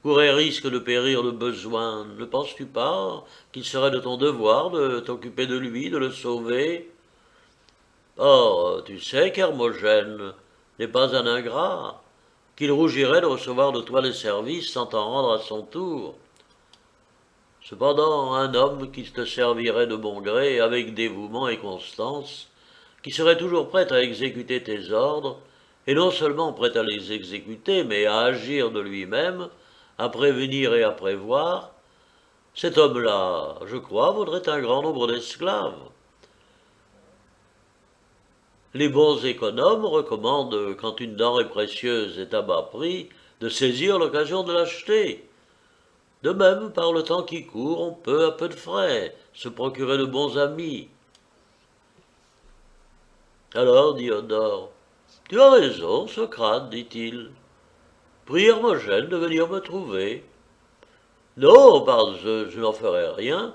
courait risque de périr de besoin, ne penses-tu pas qu'il serait de ton devoir de t'occuper de lui, de le sauver ? Or, tu sais qu'Hermogène n'est pas un ingrat, qu'il rougirait de recevoir de toi des services sans t'en rendre à son tour. Cependant, un homme qui te servirait de bon gré, avec dévouement et constance, qui serait toujours prêt à exécuter tes ordres, et non seulement prêt à les exécuter, mais à agir de lui-même, à prévenir et à prévoir, cet homme-là, je crois, vaudrait un grand nombre d'esclaves. Les bons économes recommandent, quand une denrée précieuse est à bas prix, de saisir l'occasion de l'acheter. De même, par le temps qui court, on peut, à peu de frais, se procurer de bons amis. Alors, Diodore, tu as raison, Socrate, dit-il. Prie Hermogène de venir me trouver. Non, par Zeus, je n'en ferai rien,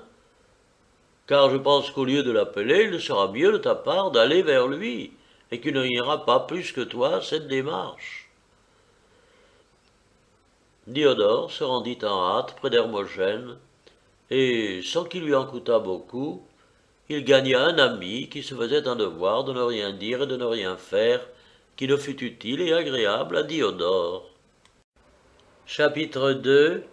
car je pense qu'au lieu de l'appeler, il sera mieux de ta part d'aller vers lui, et qu'il n'ira pas plus que toi cette démarche. Diodore se rendit en hâte près d'Hermogène, et, sans qu'il lui en coûtât beaucoup, il gagna un ami qui se faisait un devoir de ne rien dire et de ne rien faire qui ne fût utile et agréable à Diodore. Chapitre 2.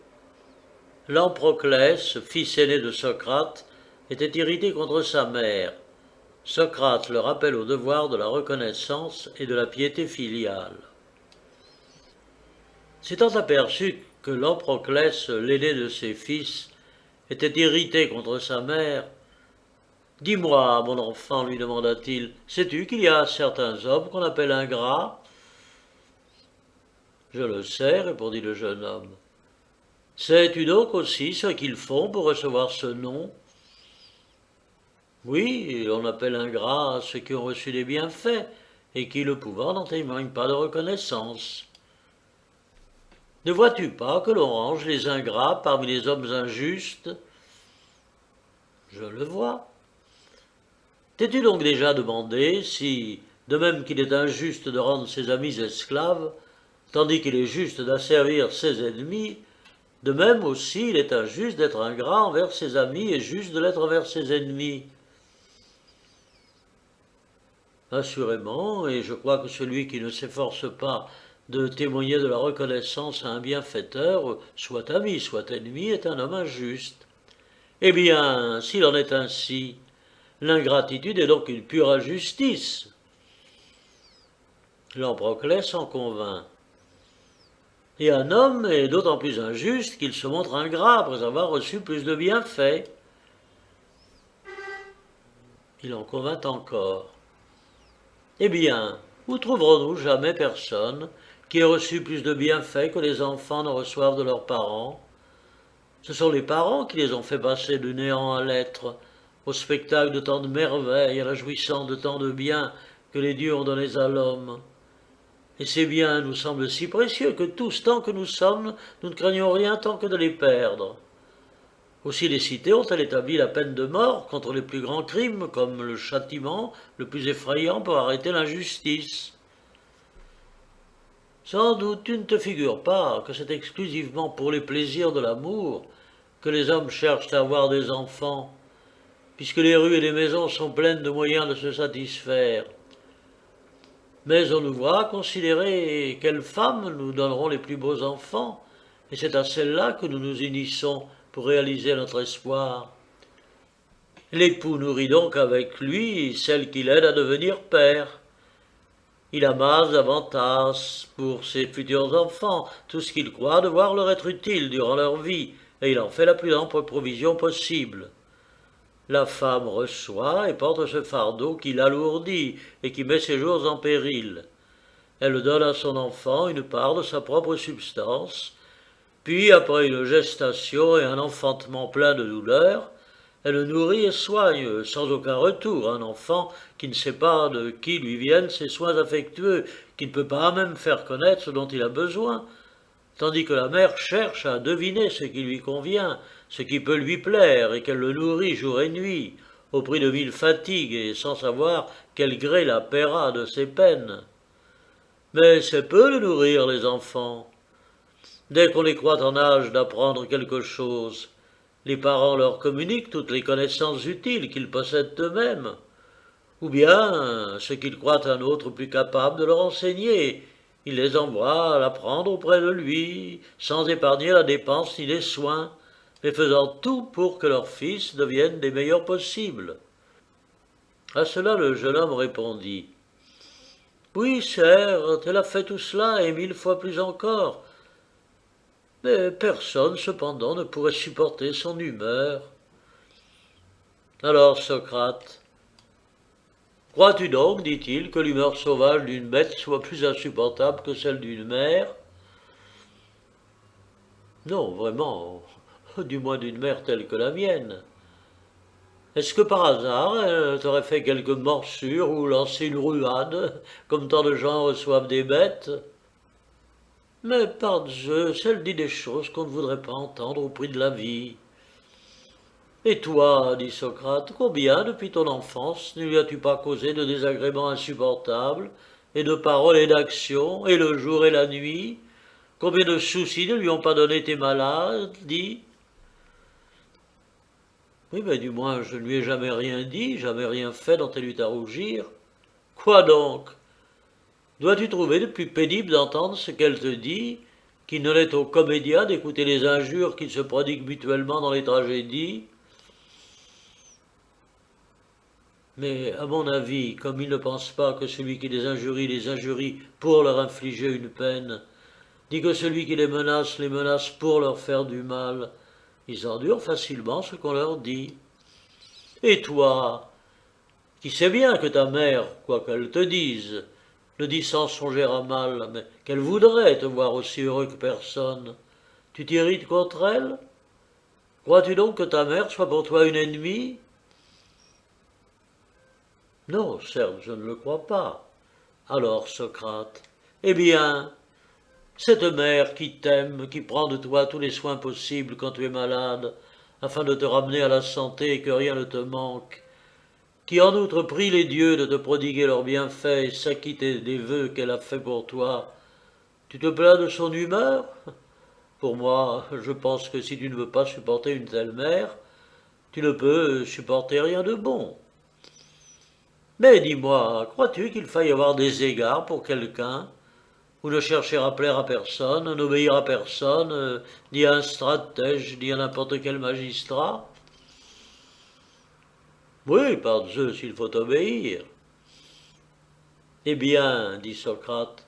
Lamproclès, fils aîné de Socrate, était irrité contre sa mère. Socrate le rappelle au devoir de la reconnaissance et de la piété filiale. S'étant aperçu que Lamproclès, l'aîné de ses fils, était irrité contre sa mère, « Dis-moi, mon enfant, lui demanda-t-il, sais-tu qu'il y a certains hommes qu'on appelle ingrats ?»« Je le sais, répondit le jeune homme. Sais-tu donc aussi ce qu'ils font pour recevoir ce nom ? Oui, on appelle ingrats ceux qui ont reçu des bienfaits et qui, le pouvant, n'en témoignent pas de reconnaissance. Ne vois-tu pas que l'on range les ingrats parmi les hommes injustes ? Je le vois. T'es-tu donc déjà demandé si, de même qu'il est injuste de rendre ses amis esclaves, tandis qu'il est juste d'asservir ses ennemis, de même aussi il est injuste d'être ingrat envers ses amis et juste de l'être envers ses ennemis. Assurément, et je crois que celui qui ne s'efforce pas de témoigner de la reconnaissance à un bienfaiteur, soit ami, soit ennemi, est un homme injuste. Eh bien, s'il en est ainsi, l'ingratitude est donc une pure injustice. Lamproclès en convint. Et un homme est d'autant plus injuste qu'il se montre ingrat après avoir reçu plus de bienfaits. Il en convint encore. Eh bien, où trouverons-nous jamais personne qui ait reçu plus de bienfaits que les enfants ne reçoivent de leurs parents ? Ce sont les parents qui les ont fait passer du néant à l'être, au spectacle de tant de merveilles, à la jouissance de tant de biens que les dieux ont donnés à l'homme. Et ces biens nous semblent si précieux que tous, tant que nous sommes, nous ne craignons rien tant que de les perdre. Aussi les cités ont-elles établi la peine de mort contre les plus grands crimes, comme le châtiment le plus effrayant pour arrêter l'injustice. Sans doute tu ne te figures pas que c'est exclusivement pour les plaisirs de l'amour que les hommes cherchent à avoir des enfants, puisque les rues et les maisons sont pleines de moyens de se satisfaire. Mais on nous voit considérer quelles femmes nous donneront les plus beaux enfants, et c'est à celles-là que nous nous unissons pour réaliser notre espoir. L'époux nourrit donc avec lui celle qui l'aide à devenir père. Il amasse davantage pour ses futurs enfants tout ce qu'il croit devoir leur être utile durant leur vie, et il en fait la plus ample provision possible. La femme reçoit et porte ce fardeau qui l'alourdit et qui met ses jours en péril. Elle donne à son enfant une part de sa propre substance, puis, après une gestation et un enfantement plein de douleur, elle nourrit et soigne sans aucun retour un enfant qui ne sait pas de qui lui viennent ses soins affectueux, qui ne peut pas même faire connaître ce dont il a besoin, tandis que la mère cherche à deviner ce qui lui convient, ce qui peut lui plaire, et qu'elle le nourrit jour et nuit, au prix de 1000 fatigues, et sans savoir quel gré la paiera de ses peines. Mais c'est peu de nourrir les enfants. Dès qu'on les croit en âge d'apprendre quelque chose, les parents leur communiquent toutes les connaissances utiles qu'ils possèdent eux-mêmes, ou bien ce qu'ils croient un autre plus capable de leur enseigner. Ils les envoient à l'apprendre auprès de lui, sans épargner la dépense ni les soins, mais faisant tout pour que leurs fils deviennent des meilleurs possibles. À cela le jeune homme répondit: Oui, certes, elle a fait tout cela et 1000 fois plus encore. Mais personne, cependant, ne pourrait supporter son humeur. Alors Socrate: Crois-tu donc, dit-il, que l'humeur sauvage d'une bête soit plus insupportable que celle d'une mère? Non, vraiment, du moins d'une mère telle que la mienne. Est-ce que par hasard, elle t'aurait fait quelque morsure ou lancé une ruade, comme tant de gens reçoivent des bêtes? Mais par Zeus, elle dit des choses qu'on ne voudrait pas entendre au prix de la vie. Et toi, dit Socrate, combien depuis ton enfance ne lui as-tu pas causé de désagréments insupportables, et de paroles et d'actions, et le jour et la nuit? Combien de soucis ne lui ont pas donné tes maladies? Oui, mais du moins je ne lui ai jamais rien dit, jamais rien fait dont elle eût à rougir. Quoi donc? Dois-tu trouver de plus pénible d'entendre ce qu'elle te dit, qu'il ne l'est aux comédiens d'écouter les injures qu'ils se prodiguent mutuellement dans les tragédies? Mais, à mon avis, comme ils ne pensent pas que celui qui les injurie pour leur infliger une peine, ni que celui qui les menace pour leur faire du mal, ils endurent facilement ce qu'on leur dit. Et toi, qui sais bien que ta mère, quoi qu'elle te dise, le dit sans songer à mal, mais qu'elle voudrait te voir aussi heureux que personne, tu t'irrites contre elle? Crois-tu donc que ta mère soit pour toi une ennemie? Non, certes, je ne le crois pas. Alors, Socrate, eh bien, cette mère qui t'aime, qui prend de toi tous les soins possibles quand tu es malade, afin de te ramener à la santé et que rien ne te manque, qui en outre prie les dieux de te prodiguer leurs bienfaits et s'acquitter des vœux qu'elle a faits pour toi, tu te plains de son humeur? Pour moi, je pense que si tu ne veux pas supporter une telle mère, tu ne peux supporter rien de bon. Mais dis-moi, crois-tu qu'il faille avoir des égards pour quelqu'un, ou ne chercher à plaire à personne, n'obéir à personne, ni à un stratège, ni à n'importe quel magistrat? Oui, par Zeus, il faut obéir. Eh bien, dit Socrate,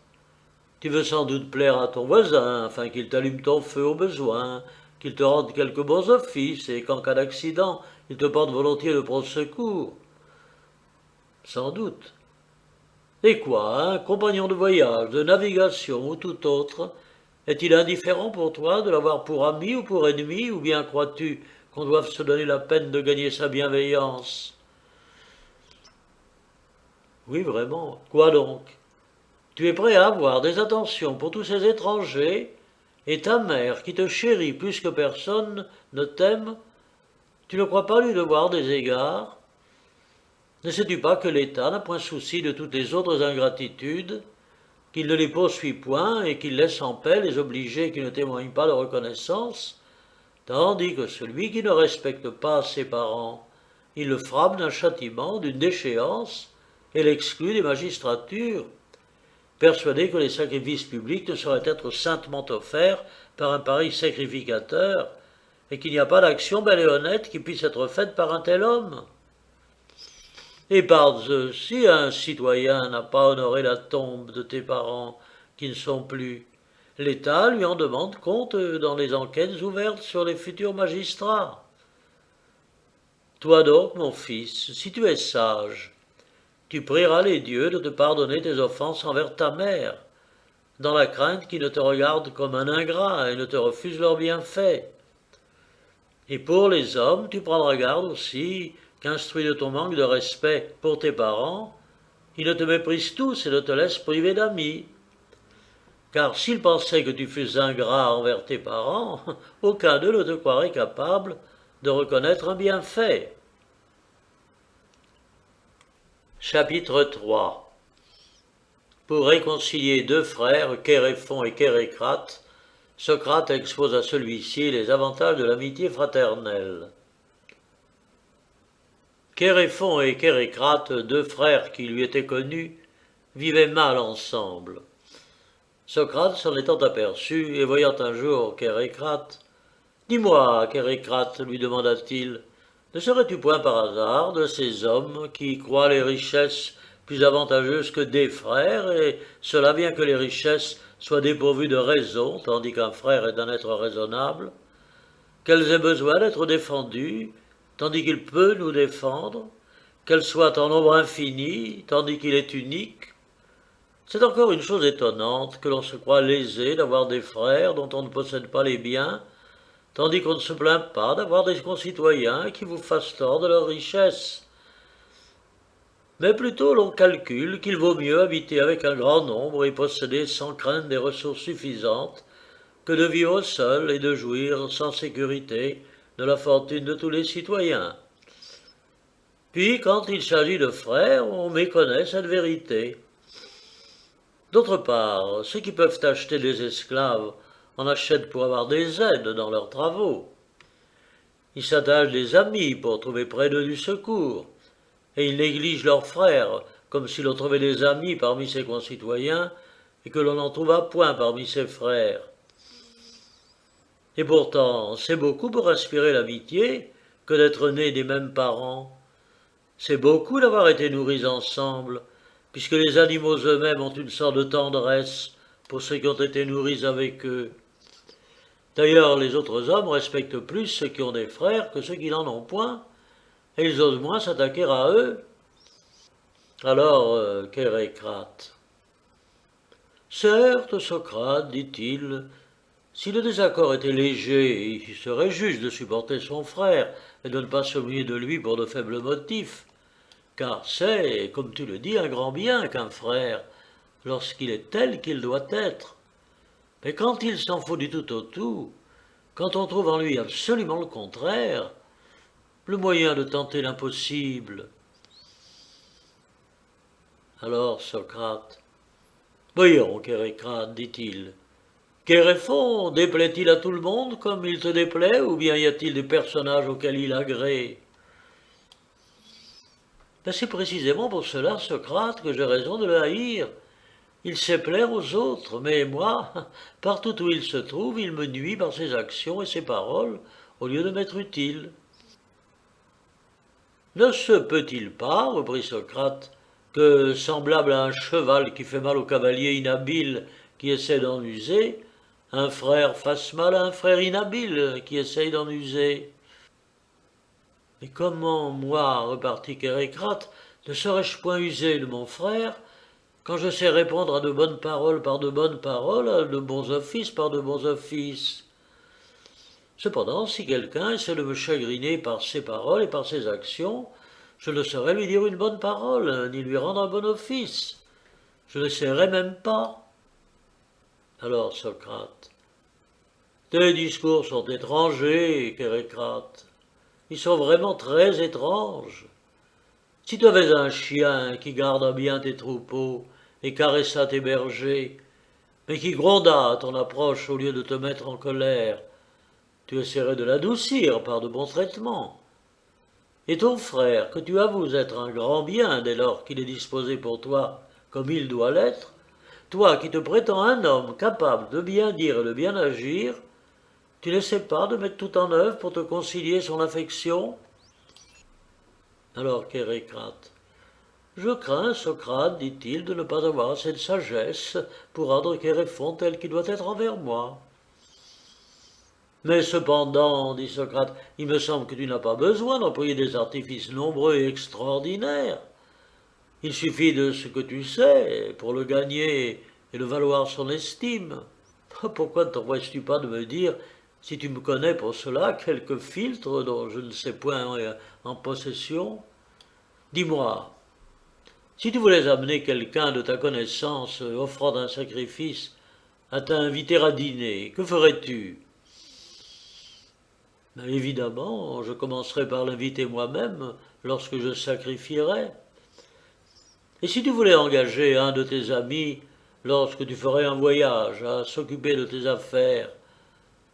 tu veux sans doute plaire à ton voisin, afin qu'il t'allume ton feu au besoin, qu'il te rende quelques bons offices, et qu'en cas d'accident, il te porte volontiers le prompt secours. Sans doute. Et quoi, un compagnon de voyage, de navigation ou tout autre, est-il indifférent pour toi de l'avoir pour ami ou pour ennemi, ou bien crois-tu qu'on doive se donner la peine de gagner sa bienveillance? Oui, vraiment. Quoi donc? Tu es prêt à avoir des attentions pour tous ces étrangers, et ta mère, qui te chérit plus que personne, ne t'aime? Tu ne crois pas lui devoir des égards? Ne sais-tu pas que l'État n'a point souci de toutes les autres ingratitudes, qu'il ne les poursuit point et qu'il laisse en paix les obligés qui ne témoignent pas de reconnaissance, tandis que celui qui ne respecte pas ses parents, il le frappe d'un châtiment, d'une déchéance, et l'exclut des magistratures, persuadé que les sacrifices publics ne sauraient être saintement offerts par un pareil sacrificateur, et qu'il n'y a pas d'action belle et honnête qui puisse être faite par un tel homme. Et par Zeus, si un citoyen n'a pas honoré la tombe de tes parents qui ne sont plus, l'État lui en demande compte dans les enquêtes ouvertes sur les futurs magistrats. Toi donc, mon fils, si tu es sage, tu prieras les dieux de te pardonner tes offenses envers ta mère, dans la crainte qu'ils ne te regardent comme un ingrat et ne te refusent leurs bienfaits. Et pour les hommes, tu prendras garde aussi qu'instruit de ton manque de respect pour tes parents, ils ne te méprisent tous et ne te laissent priver d'amis. Car s'ils pensaient que tu fus ingrat envers tes parents, aucun d'eux ne te croirait capable de reconnaître un bienfait. Chapitre 3. Pour réconcilier deux frères, Chéréphon et Chérécrate, Socrate expose à celui-ci les avantages de l'amitié fraternelle. Chéréphon et Chérécrate, deux frères qui lui étaient connus, vivaient mal ensemble. Socrate s'en étant aperçu, et voyant un jour Chérécrate, « Dis-moi, Chérécrate, lui demanda-t-il, Ne serais-tu point par hasard de ces hommes qui croient les richesses plus avantageuses que des frères, et cela bien que les richesses soient dépourvues de raison, tandis qu'un frère est un être raisonnable, qu'elles aient besoin d'être défendues, tandis qu'il peut nous défendre, qu'elles soient en nombre infini, tandis qu'il est unique? C'est encore une chose étonnante que l'on se croit lésé d'avoir des frères dont on ne possède pas les biens, tandis qu'on ne se plaint pas d'avoir des concitoyens qui vous fassent tort de leur richesse. Mais plutôt l'on calcule qu'il vaut mieux habiter avec un grand nombre et posséder sans crainte des ressources suffisantes que de vivre seul et de jouir sans sécurité de la fortune de tous les citoyens. Puis, quand il s'agit de frères, on méconnaît cette vérité. D'autre part, ceux qui peuvent acheter des esclaves en achètent pour avoir des aides dans leurs travaux. Ils s'attachent des amis pour trouver près d'eux du secours, et ils négligent leurs frères, comme si l'on trouvait des amis parmi ses concitoyens et que l'on n'en trouva point parmi ses frères. Et pourtant, c'est beaucoup pour inspirer l'amitié que d'être nés des mêmes parents. C'est beaucoup d'avoir été nourris ensemble, puisque les animaux eux-mêmes ont une sorte de tendresse pour ceux qui ont été nourris avec eux. D'ailleurs, les autres hommes respectent plus ceux qui ont des frères que ceux qui n'en ont point, et ils osent moins s'attaquer à eux. Alors, Kérécrate. Certes, Socrate, dit-il, si le désaccord était léger, il serait juste de supporter son frère et de ne pas se mouiller de lui pour de faibles motifs, car c'est, comme tu le dis, un grand bien qu'un frère, lorsqu'il est tel qu'il doit être. Mais quand il s'en faut du tout au tout, quand on trouve en lui absolument le contraire, le moyen de tenter l'impossible. Alors Socrate, voyons, Kérécrate, dit-il, Kéréphon déplaît-il à tout le monde comme il te déplaît, ou bien y a-t-il des personnages auxquels il agrée? Ben c'est précisément pour cela, Socrate, que j'ai raison de le haïr. Il sait plaire aux autres, mais moi, partout où il se trouve, il me nuit par ses actions et ses paroles, au lieu de m'être utile. Ne se peut-il pas, reprit Socrate, que, semblable à un cheval qui fait mal au cavalier inhabile qui essaie d'en user, un frère fasse mal à un frère inhabile qui essaye d'en user? Mais comment, moi, repartit Kérécrate, ne serais-je point usé de mon frère, quand je sais répondre à de bonnes paroles par de bonnes paroles, à de bons offices par de bons offices? Cependant, si quelqu'un essaie de me chagriner par ses paroles et par ses actions, je ne saurais lui dire une bonne parole, ni lui rendre un bon office. Je n'essaierai même pas. Alors, Socrate, tes discours sont étrangers, Kérécrate. Ils sont vraiment très étranges. Si tu avais un chien qui garda bien tes troupeaux et caressa tes bergers, mais qui gronda à ton approche au lieu de te mettre en colère, tu essaierais de l'adoucir par de bons traitements. Et ton frère, que tu avoues être un grand bien dès lors qu'il est disposé pour toi comme il doit l'être, toi qui te prétends un homme capable de bien dire et de bien agir, tu n'essaies pas de mettre tout en œuvre pour te concilier son affection? Alors Kérécrate, je crains, Socrate, dit-il, de ne pas avoir assez de sagesse pour rendre Kéréphon tel qu'il doit être envers moi. Mais cependant, dit Socrate, il me semble que tu n'as pas besoin d'employer des artifices nombreux et extraordinaires. Il suffit de ce que tu sais pour le gagner et de valoir son estime. Pourquoi ne t'empresses-tu pas de me dire, si tu me connais pour cela, quelques filtres dont je ne sais point en possession? Dis-moi, si tu voulais amener quelqu'un de ta connaissance offrant un sacrifice à t'inviter à dîner, que ferais-tu? Ben évidemment, je commencerai par l'inviter moi-même lorsque je sacrifierai. Et si tu voulais engager un de tes amis lorsque tu ferais un voyage à s'occuper de tes affaires,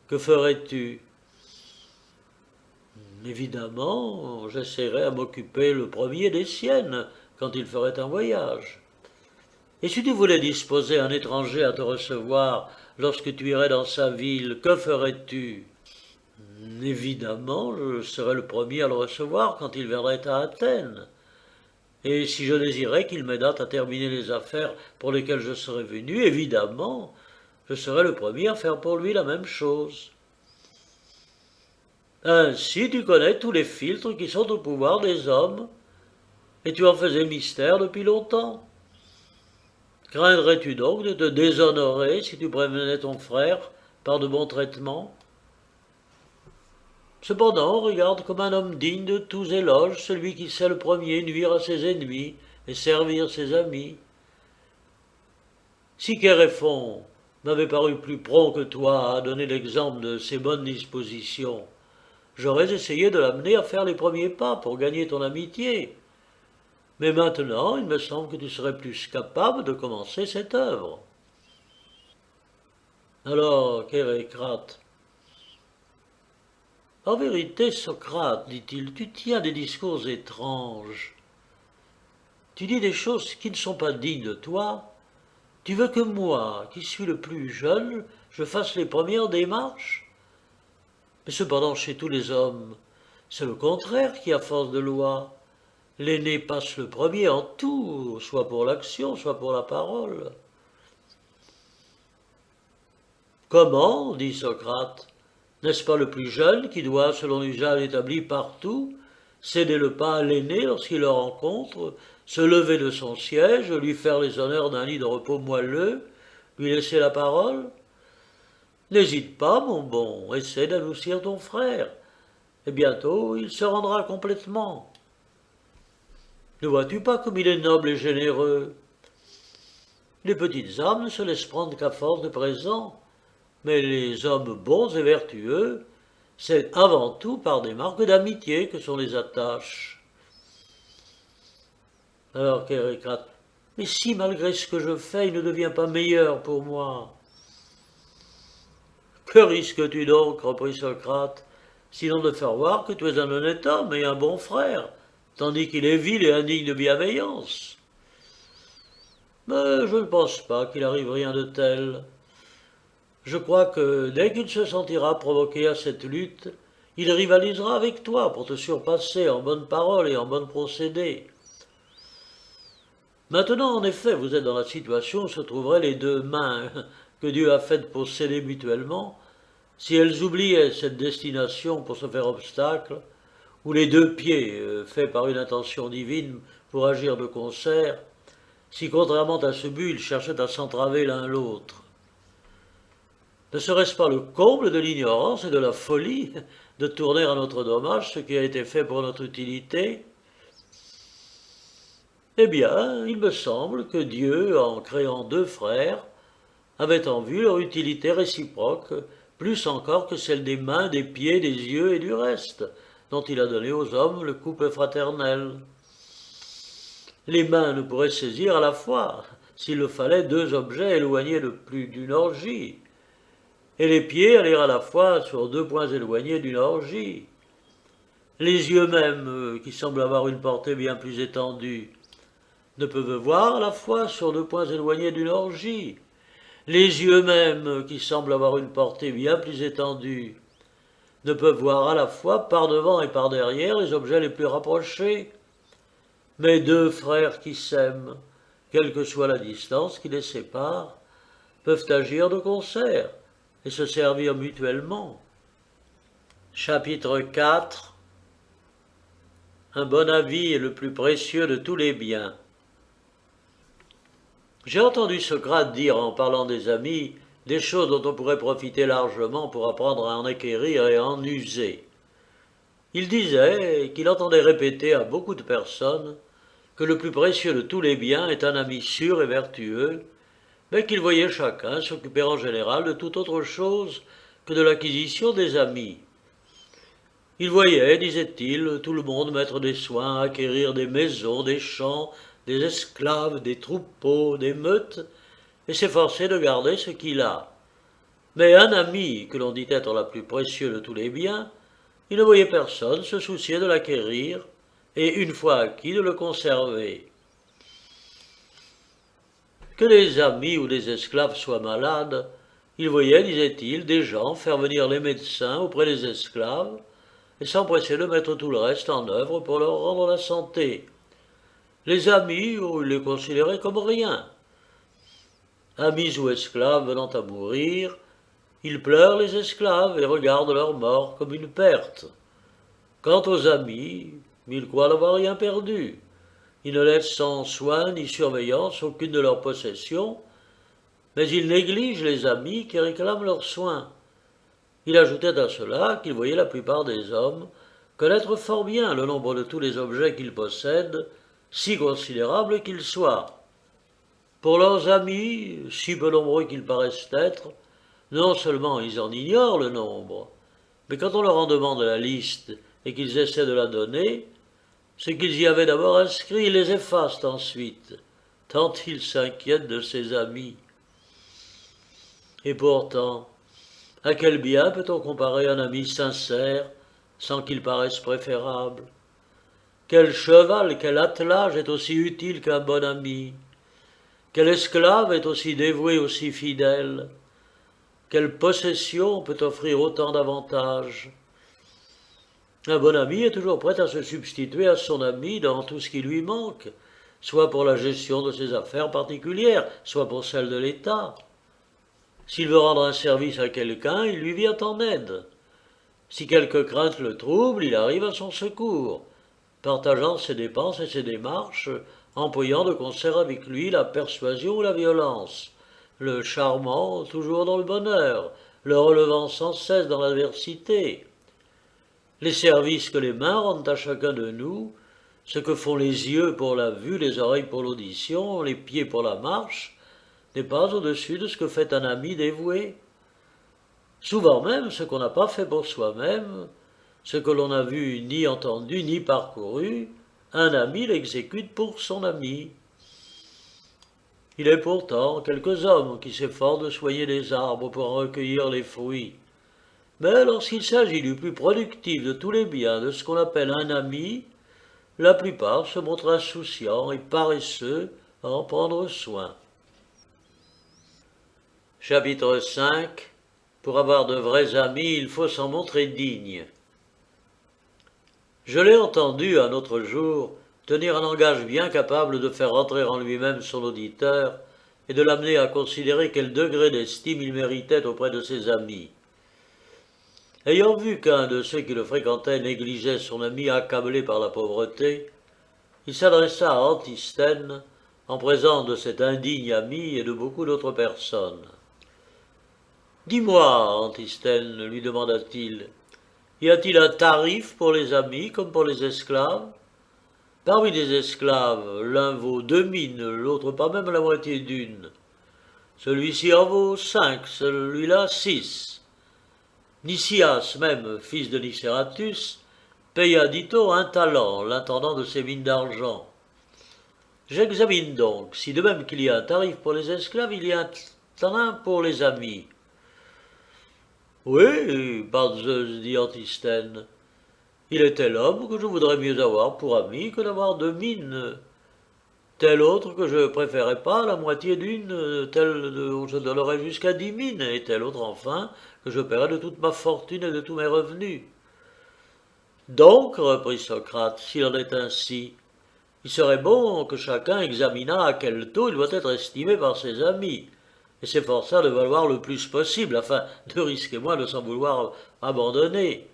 que ferais-tu? Évidemment, j'essaierais à m'occuper le premier des siennes quand il ferait un voyage. Et si tu voulais disposer un étranger à te recevoir lorsque tu irais dans sa ville, que ferais-tu? Évidemment, je serai le premier à le recevoir quand il viendrait à Athènes. Et si je désirais qu'il m'aidât à terminer les affaires pour lesquelles je serais venu, évidemment, je serais le premier à faire pour lui la même chose. Ainsi, tu connais tous les filtres qui sont au pouvoir des hommes, et tu en faisais mystère depuis longtemps. Craindrais-tu donc de te déshonorer si tu prévenais ton frère par de bons traitements? Cependant, regarde comme un homme digne de tous éloges celui qui sait le premier nuire à ses ennemis et servir ses amis. Si Kéréphon m'avait paru plus prompt que toi à donner l'exemple de ses bonnes dispositions, j'aurais essayé de l'amener à faire les premiers pas pour gagner ton amitié. Mais maintenant, il me semble que tu serais plus capable de commencer cette œuvre. Alors, Kérécrate, en vérité, Socrate, dit-il, tu tiens des discours étranges. Tu dis des choses qui ne sont pas dignes de toi. Tu veux que moi, qui suis le plus jeune, je fasse les premières démarches? Mais cependant, chez tous les hommes, c'est le contraire qui a force de loi. L'aîné passe le premier en tout, soit pour l'action, soit pour la parole. Comment, dit Socrate, n'est-ce pas le plus jeune qui doit, selon l'usage établi partout, céder le pas à l'aîné lorsqu'il le rencontre, se lever de son siège, lui faire les honneurs d'un lit de repos moelleux, lui laisser la parole? N'hésite pas, mon bon, essaie d'adoucir ton frère, et bientôt il se rendra complètement. Ne vois-tu pas comme il est noble et généreux? Les petites âmes ne se laissent prendre qu'à force de présents, mais les hommes bons et vertueux, c'est avant tout par des marques d'amitié que sont les attaches. Alors Kérécrate, mais si malgré ce que je fais, il ne devient pas meilleur pour moi? Que risques-tu donc, reprit Socrate, sinon de faire voir que tu es un honnête homme et un bon frère, tandis qu'il est vil et indigne de bienveillance? Mais je ne pense pas qu'il arrive rien de tel. Je crois que dès qu'il se sentira provoqué à cette lutte, il rivalisera avec toi pour te surpasser en bonnes paroles et en bons procédés. Maintenant, en effet, vous êtes dans la situation où se trouveraient les deux mains que Dieu a faites pour s'aider mutuellement, si elles oubliaient cette destination pour se faire obstacle, ou les deux pieds faits par une intention divine pour agir de concert, si contrairement à ce but ils cherchaient à s'entraver l'un l'autre. Ne serait-ce pas le comble de l'ignorance et de la folie de tourner à notre dommage ce qui a été fait pour notre utilité? Eh bien, il me semble que Dieu, en créant deux frères, avait en vue leur utilité réciproque, plus encore que celle des mains, des pieds, des yeux et du reste, dont il a donné aux hommes le couple fraternel. Les mains ne pourraient saisir à la fois, s'il le fallait, deux objets éloignés de plus d'une orgie, et les pieds aller à la fois sur deux points éloignés d'une orgie. Les yeux même, qui semblent avoir une portée bien plus étendue, ne peuvent voir à la fois sur deux points éloignés d'une orgie. Les yeux même, qui semblent avoir une portée bien plus étendue, ne peuvent voir à la fois par devant et par derrière les objets les plus rapprochés. Mais deux frères qui s'aiment, quelle que soit la distance qui les sépare, peuvent agir de concert et se servir mutuellement. Chapitre 4. Un bon avis est le plus précieux de tous les biens. J'ai entendu Socrate dire en parlant des amis des choses dont on pourrait profiter largement pour apprendre à en acquérir et à en user. Il disait qu'il entendait répéter à beaucoup de personnes que le plus précieux de tous les biens est un ami sûr et vertueux, mais qu'il voyait chacun s'occuper en général de toute autre chose que de l'acquisition des amis. Il voyait, disait-il, tout le monde mettre des soins à acquérir des maisons, des champs, des esclaves, des troupeaux, des meutes, et s'efforcer de garder ce qu'il a. Mais un ami, que l'on dit être la plus précieux de tous les biens, il ne voyait personne se soucier de l'acquérir, et une fois acquis, de le conserver. Que les amis ou les esclaves soient malades, Il voyait, disait-il, des gens faire venir les médecins auprès des esclaves et s'empresser de mettre tout le reste en œuvre pour leur rendre la santé. Les amis, il les considérait comme rien. Amis ou esclaves venant à mourir, ils pleurent les esclaves et regardent leur mort comme une perte. Quant aux amis, ils croient n'avoir rien perdu. Ils ne laissent sans soin ni surveillance aucune de leurs possessions, mais ils négligent les amis qui réclament leurs soins. Il ajoutait à cela qu'il voyait la plupart des hommes connaître fort bien le nombre de tous les objets qu'ils possèdent, si considérables qu'ils soient. Pour leurs amis, si peu nombreux qu'ils paraissent être, non seulement ils en ignorent le nombre, mais quand on leur en demande la liste et qu'ils essaient de la donner, ce qu'ils y avaient d'abord inscrit, ils les effacent ensuite, tant ils s'inquiètent de ses amis. Et pourtant, à quel bien peut-on comparer un ami sincère sans qu'il paraisse préférable? Quel cheval, quel attelage est aussi utile qu'un bon ami? Quel esclave est aussi dévoué, aussi fidèle? Quelle possession peut offrir autant d'avantages? Un bon ami est toujours prêt à se substituer à son ami dans tout ce qui lui manque, soit pour la gestion de ses affaires particulières, soit pour celles de l'État. S'il veut rendre un service à quelqu'un, il lui vient en aide. Si quelque crainte le trouble, il arrive à son secours, partageant ses dépenses et ses démarches, employant de concert avec lui la persuasion ou la violence, le charmant toujours dans le bonheur, le relevant sans cesse dans l'adversité. Les services que les mains rendent à chacun de nous, ce que font les yeux pour la vue, les oreilles pour l'audition, les pieds pour la marche, n'est pas au-dessus de ce que fait un ami dévoué. Souvent même, ce qu'on n'a pas fait pour soi-même, ce que l'on n'a vu ni entendu ni parcouru, un ami l'exécute pour son ami. Il est pourtant quelques hommes qui s'efforcent de soigner les arbres pour en recueillir les fruits. Mais lorsqu'il s'agit du plus productif de tous les biens, de ce qu'on appelle un ami, la plupart se montrent insouciants et paresseux à en prendre soin. Chapitre 5. Pour avoir de vrais amis, il faut s'en montrer digne. Je l'ai entendu un autre jour tenir un langage bien capable de faire entrer en lui-même son auditeur et de l'amener à considérer quel degré d'estime il méritait auprès de ses amis. Ayant vu qu'un de ceux qui le fréquentaient négligeait son ami accablé par la pauvreté, il s'adressa à Antisthène en présence de cet indigne ami et de beaucoup d'autres personnes. « Dis-moi, Antisthène, lui demanda-t-il, y a-t-il un tarif pour les amis comme pour les esclaves? Parmi les esclaves, l'un vaut 2 mines, l'autre pas même la moitié d'une. Celui-ci en vaut 5, celui-là 6. Nicias même, fils de Nicératus, paya Dito 1 talent, l'intendant de ses mines d'argent. J'examine donc, si de même qu'il y a un tarif pour les esclaves, il y a un pour les amis. Oui, par Zeus, dit Antisthène, il est tel homme que je voudrais mieux avoir pour ami que d'avoir 2 mines. Tel autre que je préférerais pas la moitié d'une, tel dont je donnerais jusqu'à 10 mines, et tel autre enfin que je paierais de toute ma fortune et de tous mes revenus. Donc, reprit Socrate, s'il en est ainsi, il serait bon que chacun examinât à quel taux il doit être estimé par ses amis, et s'efforçât de valoir le plus possible, afin de risquer moins de s'en vouloir abandonner.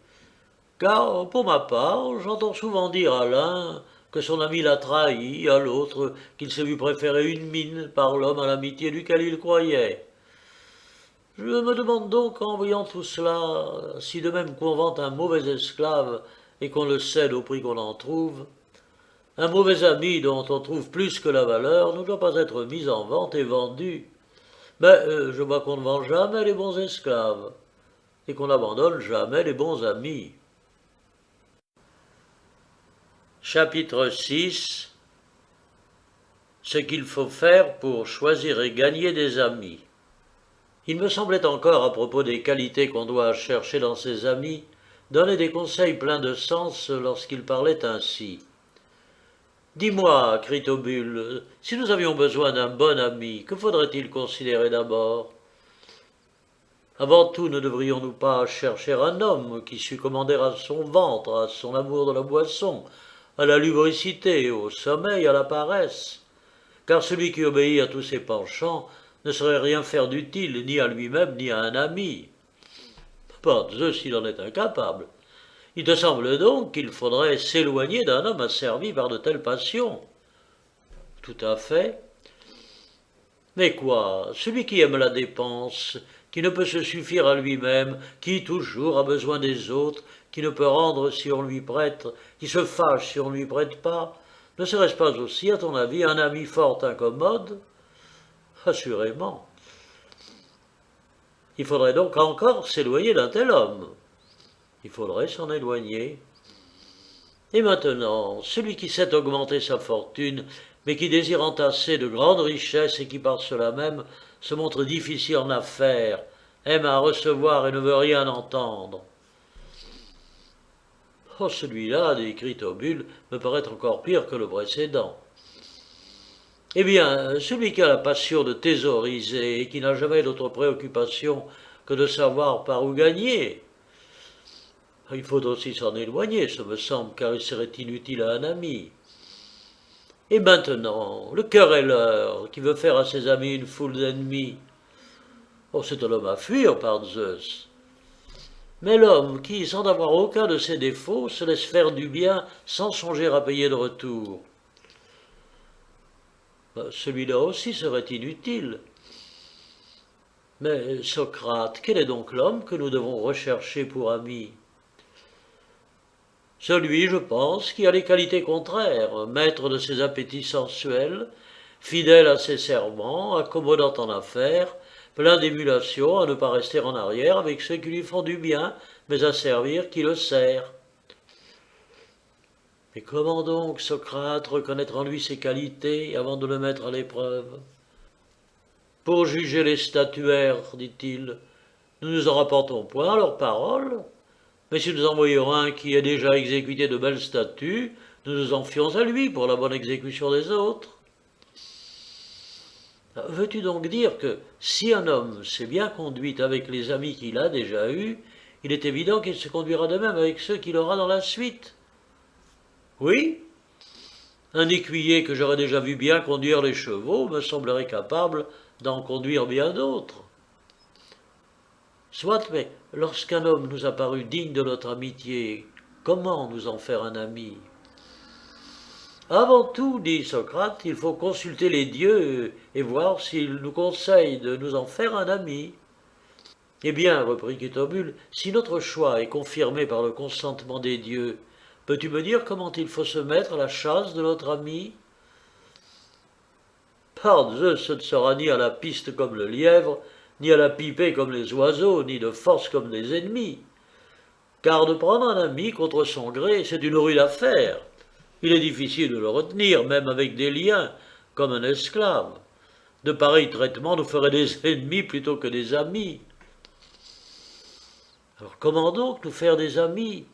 Car, pour ma part, j'entends souvent dire à l'un que son ami l'a trahi, à l'autre qu'il s'est vu préférer une mine par l'homme à l'amitié duquel il croyait. Je me demande donc, en voyant tout cela, si de même qu'on vend un mauvais esclave et qu'on le cède au prix qu'on en trouve, un mauvais ami dont on trouve plus que la valeur ne doit pas être mis en vente et vendu. Mais je vois qu'on ne vend jamais les bons esclaves, et qu'on n'abandonne jamais les bons amis. Chapitre 6. Ce qu'il faut faire pour choisir et gagner des amis. Il me semblait encore, à propos des qualités qu'on doit chercher dans ses amis, donner des conseils pleins de sens lorsqu'il parlait ainsi. « Dis-moi, Critobule, si nous avions besoin d'un bon ami, que faudrait-il considérer d'abord » Avant tout, ne devrions-nous pas chercher un homme qui sût commander à son ventre, à son amour de la boisson, à la lubricité, au sommeil, à la paresse? Car celui qui obéit à tous ses penchants ne saurait rien faire d'utile, ni à lui-même, ni à un ami. Par Zeus, il en est incapable. Il te semble donc qu'il faudrait s'éloigner d'un homme asservi par de telles passions? Tout à fait. Mais quoi, celui qui aime la dépense, qui ne peut se suffire à lui-même, qui toujours a besoin des autres, qui ne peut rendre si on lui prête, qui se fâche si on ne lui prête pas, ne serait-ce pas aussi, à ton avis, un ami fort incommode? Assurément. Il faudrait donc encore s'éloigner d'un tel homme. Il faudrait s'en éloigner. Et maintenant, celui qui sait augmenter sa fortune, mais qui désire entasser de grandes richesses et qui par cela même se montre difficile en affaires, aime à recevoir et ne veut rien entendre. Oh, celui-là, dit Critobule, me paraît encore pire que le précédent. Eh bien, celui qui a la passion de thésauriser et qui n'a jamais d'autre préoccupation que de savoir par où gagner, il faut aussi s'en éloigner, ce me semble, car il serait inutile à un ami. Et maintenant, le querelleur, qui veut faire à ses amis une foule d'ennemis, oh, c'est un homme à fuir par Zeus. Mais l'homme qui, sans avoir aucun de ses défauts, se laisse faire du bien sans songer à payer de retour, celui-là aussi serait inutile. Mais Socrate, quel est donc l'homme que nous devons rechercher pour ami? Celui, je pense, qui a les qualités contraires, maître de ses appétits sensuels, fidèle à ses serments, accommodant en affaires, plein d'émulation à ne pas rester en arrière avec ceux qui lui font du bien, mais à servir qui le sert. Mais comment donc Socrate reconnaître en lui ses qualités avant de le mettre à l'épreuve? Pour juger les statuaires, dit-il, nous ne nous en rapportons point à leurs paroles, mais si nous en voyons un qui a déjà exécuté de belles statues, nous nous en fions à lui pour la bonne exécution des autres. Veux-tu donc dire que si un homme s'est bien conduit avec les amis qu'il a déjà eus, il est évident qu'il se conduira de même avec ceux qu'il aura dans la suite? Oui, un écuyer que j'aurais déjà vu bien conduire les chevaux me semblerait capable d'en conduire bien d'autres. Soit, mais lorsqu'un homme nous a paru digne de notre amitié, comment nous en faire un ami? Avant tout, dit Socrate, il faut consulter les dieux et voir s'ils nous conseillent de nous en faire un ami. Eh bien, reprit Critobule, si notre choix est confirmé par le consentement des dieux, peux-tu me dire comment il faut se mettre à la chasse de notre ami? Par Zeus, ce ne sera ni à la piste comme le lièvre, ni à la pipée comme les oiseaux, ni de force comme les ennemis. Car de prendre un ami contre son gré, c'est une rude affaire. Il est difficile de le retenir, même avec des liens, comme un esclave. De pareils traitements nous feraient des ennemis plutôt que des amis. Alors comment donc nous faire des amis?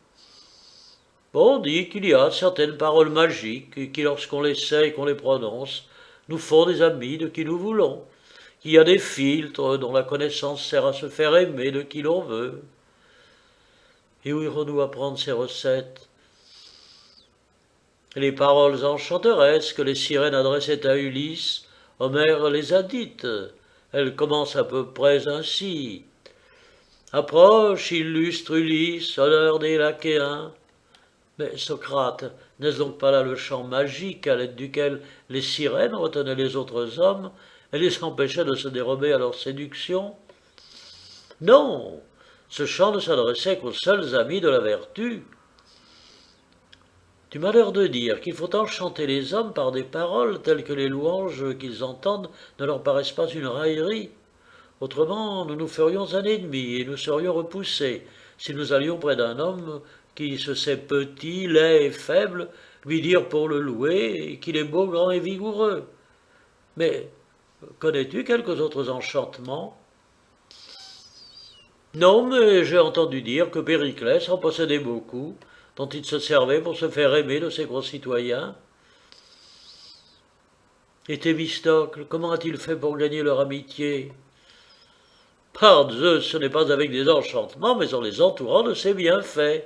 On dit qu'il y a certaines paroles magiques qui, lorsqu'on les sait et qu'on les prononce, nous font des amis de qui nous voulons, qu'il y a des filtres dont la connaissance sert à se faire aimer de qui l'on veut. Et où irons-nous apprendre ces recettes? Les paroles enchanteresses que les sirènes adressaient à Ulysse, Homère les a dites. Elles commencent à peu près ainsi. Approche, illustre Ulysse, honneur des Lachéens. Mais Socrate, n'est-ce donc pas là le chant magique à l'aide duquel les sirènes retenaient les autres hommes et les empêchaient de se dérober à leur séduction? Non, ce chant ne s'adressait qu'aux seuls amis de la vertu. Tu m'as l'air de dire qu'il faut enchanter les hommes par des paroles telles que les louanges qu'ils entendent ne leur paraissent pas une raillerie. Autrement, nous nous ferions un ennemi et nous serions repoussés si nous allions près d'un homme qui se sait petit, laid et faible, lui dire pour le louer qu'il est beau, grand et vigoureux. Mais connais-tu quelques autres enchantements? Non, mais j'ai entendu dire que Périclès en possédait beaucoup, dont il se servait pour se faire aimer de ses concitoyens. Et Thémistocle, comment a-t-il fait pour gagner leur amitié? Par Zeus, ce n'est pas avec des enchantements, mais en les entourant de ses bienfaits.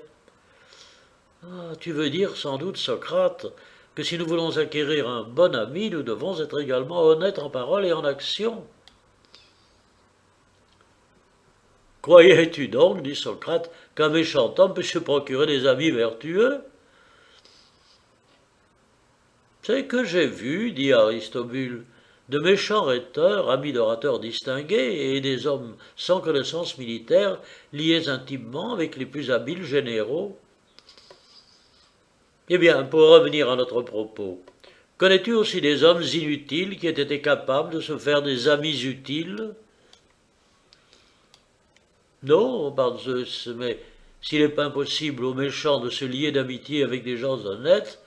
Ah, tu veux dire sans doute, Socrate, que si nous voulons acquérir un bon ami, nous devons être également honnêtes en parole et en action. Croyais-tu donc, dit Socrate, qu'un méchant homme peut se procurer des amis vertueux? C'est que j'ai vu, dit Aristobule, de méchants rhéteurs, amis d'orateurs distingués, et des hommes sans connaissance militaire, liés intimement avec les plus habiles généraux. Eh bien, pour revenir à notre propos, connais-tu aussi des hommes inutiles qui aient été capables de se faire des amis utiles? Non, par Zeus, mais s'il n'est pas impossible aux méchants de se lier d'amitié avec des gens honnêtes,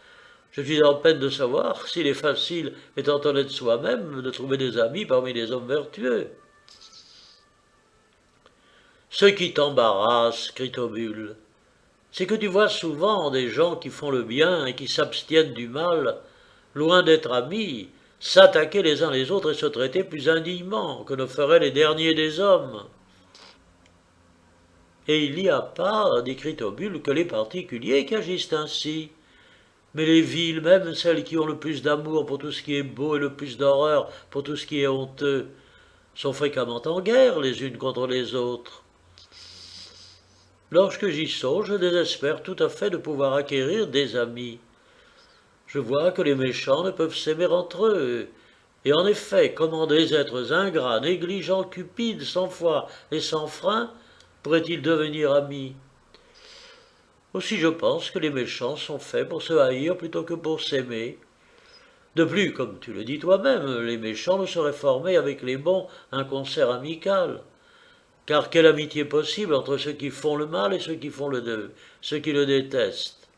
je suis en peine de savoir s'il est facile, étant honnête soi-même, de trouver des amis parmi les hommes vertueux. Ce qui t'embarrasse, Critobule, c'est que tu vois souvent des gens qui font le bien et qui s'abstiennent du mal, loin d'être amis, s'attaquer les uns les autres et se traiter plus indignement que ne feraient les derniers des hommes. Et il n'y a pas, dit Critobule, que les particuliers qui agissent ainsi. Mais les villes, même celles qui ont le plus d'amour pour tout ce qui est beau et le plus d'horreur pour tout ce qui est honteux, sont fréquemment en guerre les unes contre les autres. Lorsque j'y songe, je désespère tout à fait de pouvoir acquérir des amis. Je vois que les méchants ne peuvent s'aimer entre eux. Et en effet, comment des êtres ingrats, négligents, cupides, sans foi et sans frein, pourraient-ils devenir amis? Aussi je pense que les méchants sont faits pour se haïr plutôt que pour s'aimer. De plus, comme tu le dis toi-même, les méchants ne sauraient former avec les bons un concert amical. Car quelle amitié possible entre ceux qui font le mal et ceux qui le détestent?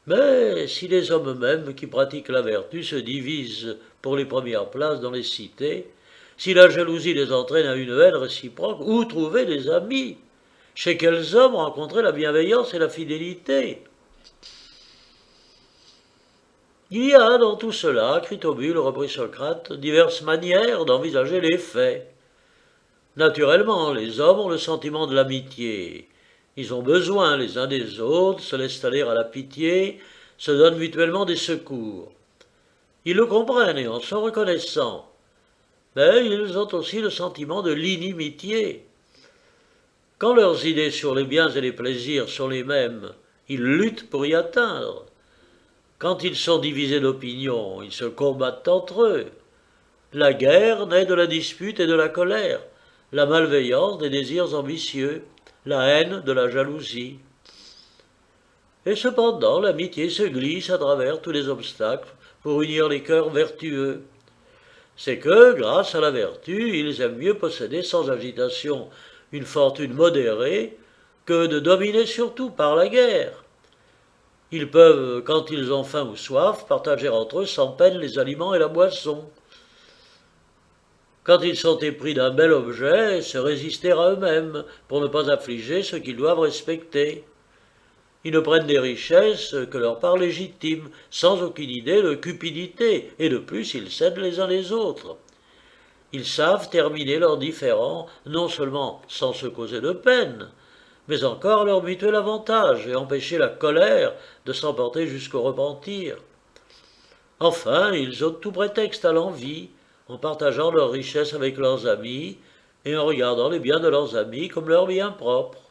Mais si les hommes mêmes qui pratiquent la vertu se divisent pour les premières places dans les cités, si la jalousie les entraîne à une haine réciproque, où trouver des amis? Chez quels hommes rencontrer la bienveillance et la fidélité? Il y a dans tout cela, Critobule, reprit Socrate, diverses manières d'envisager les faits. Naturellement, les hommes ont le sentiment de l'amitié. Ils ont besoin les uns des autres, se laissent aller à la pitié, se donnent mutuellement des secours. Ils le comprennent et en sont reconnaissants. Mais ils ont aussi le sentiment de l'inimitié. Quand leurs idées sur les biens et les plaisirs sont les mêmes, ils luttent pour y atteindre. Quand ils sont divisés d'opinion, ils se combattent entre eux. La guerre naît de la dispute et de la colère, la malveillance des désirs ambitieux, la haine de la jalousie. Et cependant, l'amitié se glisse à travers tous les obstacles pour unir les cœurs vertueux. C'est que, grâce à la vertu, ils aiment mieux posséder sans agitation une fortune modérée que de dominer surtout par la guerre. Ils peuvent, quand ils ont faim ou soif, partager entre eux sans peine les aliments et la boisson. Quand ils sont épris d'un bel objet, se résister à eux-mêmes pour ne pas affliger ceux qu'ils doivent respecter. Ils ne prennent des richesses que leur part légitime, sans aucune idée de cupidité, et de plus ils cèdent les uns les autres. Ils savent terminer leurs différends, non seulement sans se causer de peine, mais encore leur mutuel avantage et empêcher la colère de s'emporter jusqu'au repentir. Enfin, ils ôtent tout prétexte à l'envie, en partageant leurs richesses avec leurs amis et en regardant les biens de leurs amis comme leurs biens propres.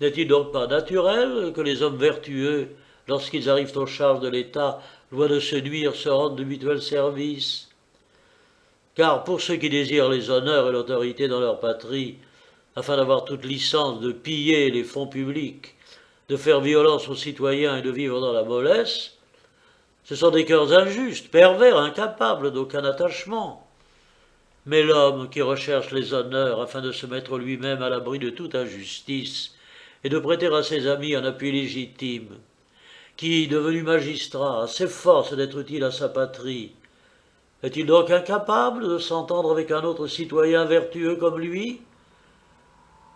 N'est-il donc pas naturel que les hommes vertueux, lorsqu'ils arrivent aux charges de l'État, loin de se nuire, se rendent de mutuel service? Car pour ceux qui désirent les honneurs et l'autorité dans leur patrie, afin d'avoir toute licence de piller les fonds publics, de faire violence aux citoyens et de vivre dans la mollesse, ce sont des cœurs injustes, pervers, incapables d'aucun attachement. Mais l'homme qui recherche les honneurs afin de se mettre lui-même à l'abri de toute injustice et de prêter à ses amis un appui légitime, qui, devenu magistrat, s'efforce d'être utile à sa patrie, est-il donc incapable de s'entendre avec un autre citoyen vertueux comme lui?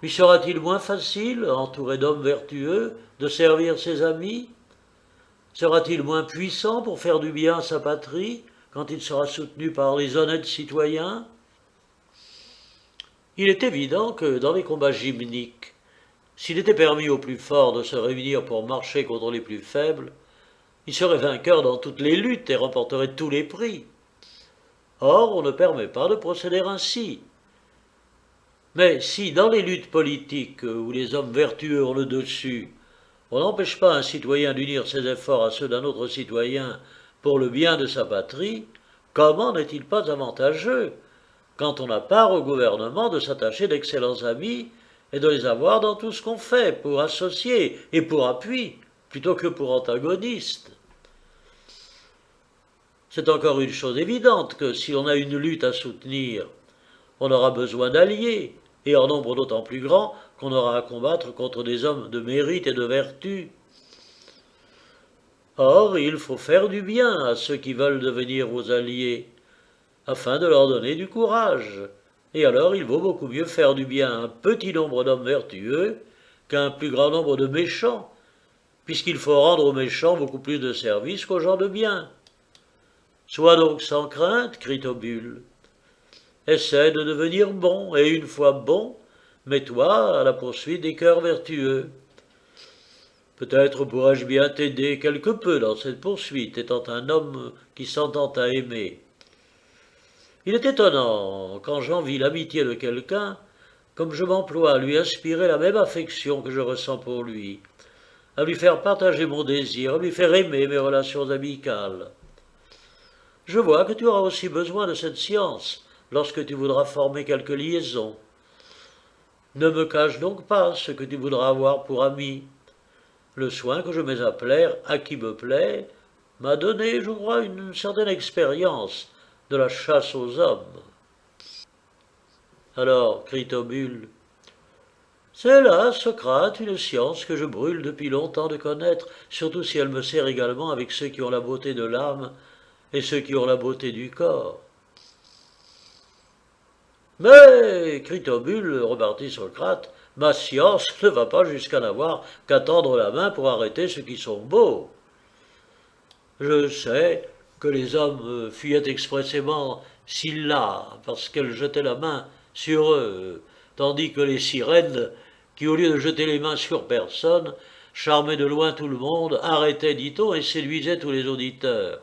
Lui sera-t-il moins facile, entouré d'hommes vertueux, de servir ses amis? Sera-t-il moins puissant pour faire du bien à sa patrie quand il sera soutenu par les honnêtes citoyens? Il est évident que dans les combats gymniques, s'il était permis aux plus forts de se réunir pour marcher contre les plus faibles, ils seraient vainqueurs dans toutes les luttes et remporteraient tous les prix. Or, on ne permet pas de procéder ainsi. Mais si, dans les luttes politiques où les hommes vertueux ont le dessus, on n'empêche pas un citoyen d'unir ses efforts à ceux d'un autre citoyen pour le bien de sa patrie, comment n'est-il pas avantageux, quand on a part au gouvernement, de s'attacher d'excellents amis et de les avoir dans tout ce qu'on fait, pour associés et pour appui, plutôt que pour antagonistes? C'est encore une chose évidente que si l'on a une lutte à soutenir, on aura besoin d'alliés, et en nombre d'autant plus grand qu'on aura à combattre contre des hommes de mérite et de vertu. Or, il faut faire du bien à ceux qui veulent devenir vos alliés, afin de leur donner du courage. Et alors, il vaut beaucoup mieux faire du bien à un petit nombre d'hommes vertueux qu'à un plus grand nombre de méchants, puisqu'il faut rendre aux méchants beaucoup plus de service qu'aux gens de bien. Sois donc sans crainte, Critobule. Essaie de devenir bon, et une fois bon, mets-toi à la poursuite des cœurs vertueux. Peut-être pourrais-je bien t'aider quelque peu dans cette poursuite, étant un homme qui s'entend à aimer. Il est étonnant, quand j'envie l'amitié de quelqu'un, comme je m'emploie à lui inspirer la même affection que je ressens pour lui, à lui faire partager mon désir, à lui faire aimer mes relations amicales. Je vois que tu auras aussi besoin de cette science lorsque tu voudras former quelque liaison. Ne me cache donc pas ce que tu voudras avoir pour ami. Le soin que je mets à plaire à qui me plaît m'a donné, je crois, une certaine expérience de la chasse aux hommes. Alors, Critobule, c'est là, Socrate, une science que je brûle depuis longtemps de connaître, surtout si elle me sert également avec ceux qui ont la beauté de l'âme et ceux qui ont la beauté du corps. Mais, Critobule, repartit Socrate, ma science ne va pas jusqu'à n'avoir qu'à tendre la main pour arrêter ceux qui sont beaux. Je sais que les hommes fuyaient expressément Scylla, parce qu'elle jetait la main sur eux, tandis que les sirènes, qui au lieu de jeter les mains sur personne, charmaient de loin tout le monde, arrêtaient, dit-on, et séduisaient tous les auditeurs.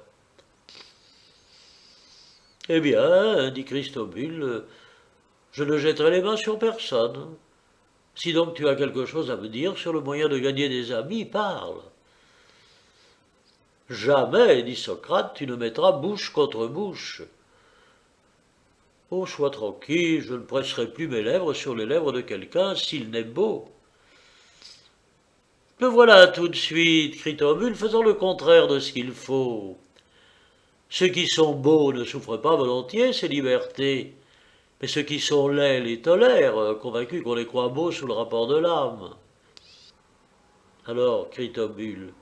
Eh bien, dit Cristobule, je ne jetterai les mains sur personne. Si donc tu as quelque chose à me dire sur le moyen de gagner des amis, parle. Jamais, dit Socrate, tu ne mettras bouche contre bouche. Oh, sois tranquille, je ne presserai plus mes lèvres sur les lèvres de quelqu'un s'il n'est beau. Me voilà tout de suite, Critobule, faisant le contraire de ce qu'il faut. Ceux qui sont beaux ne souffrent pas volontiers ces libertés, mais ceux qui sont laids les tolèrent, convaincus qu'on les croit beaux sous le rapport de l'âme. Alors, Critobule,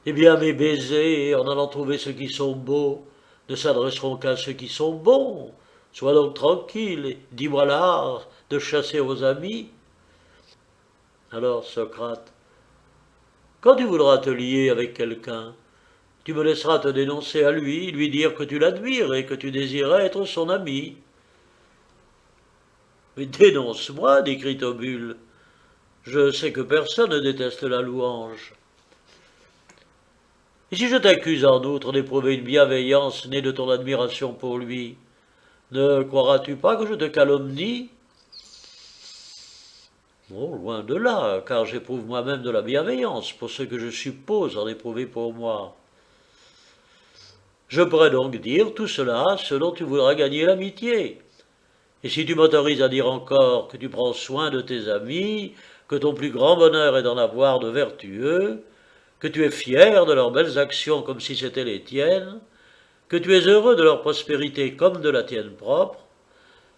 eh bien, mes baisers, en allant trouver ceux qui sont beaux, ne s'adresseront qu'à ceux qui sont bons. Sois donc tranquille et dis-moi l'art de chasser aux amis. Alors, Socrate, quand tu voudras te lier avec quelqu'un, tu me laisseras te dénoncer à lui dire que tu l'admires et que tu désirais être son ami. Mais dénonce-moi, dit Critobule. Je sais que personne ne déteste la louange. Et si je t'accuse en outre d'éprouver une bienveillance née de ton admiration pour lui, ne croiras-tu pas que je te calomnie? Bon, loin de là, car j'éprouve moi-même de la bienveillance pour ce que je suppose en éprouver pour moi. Je pourrais donc dire tout cela selon tu voudras gagner l'amitié. Et si tu m'autorises à dire encore que tu prends soin de tes amis, que ton plus grand bonheur est d'en avoir de vertueux, que tu es fier de leurs belles actions comme si c'étaient les tiennes, que tu es heureux de leur prospérité comme de la tienne propre,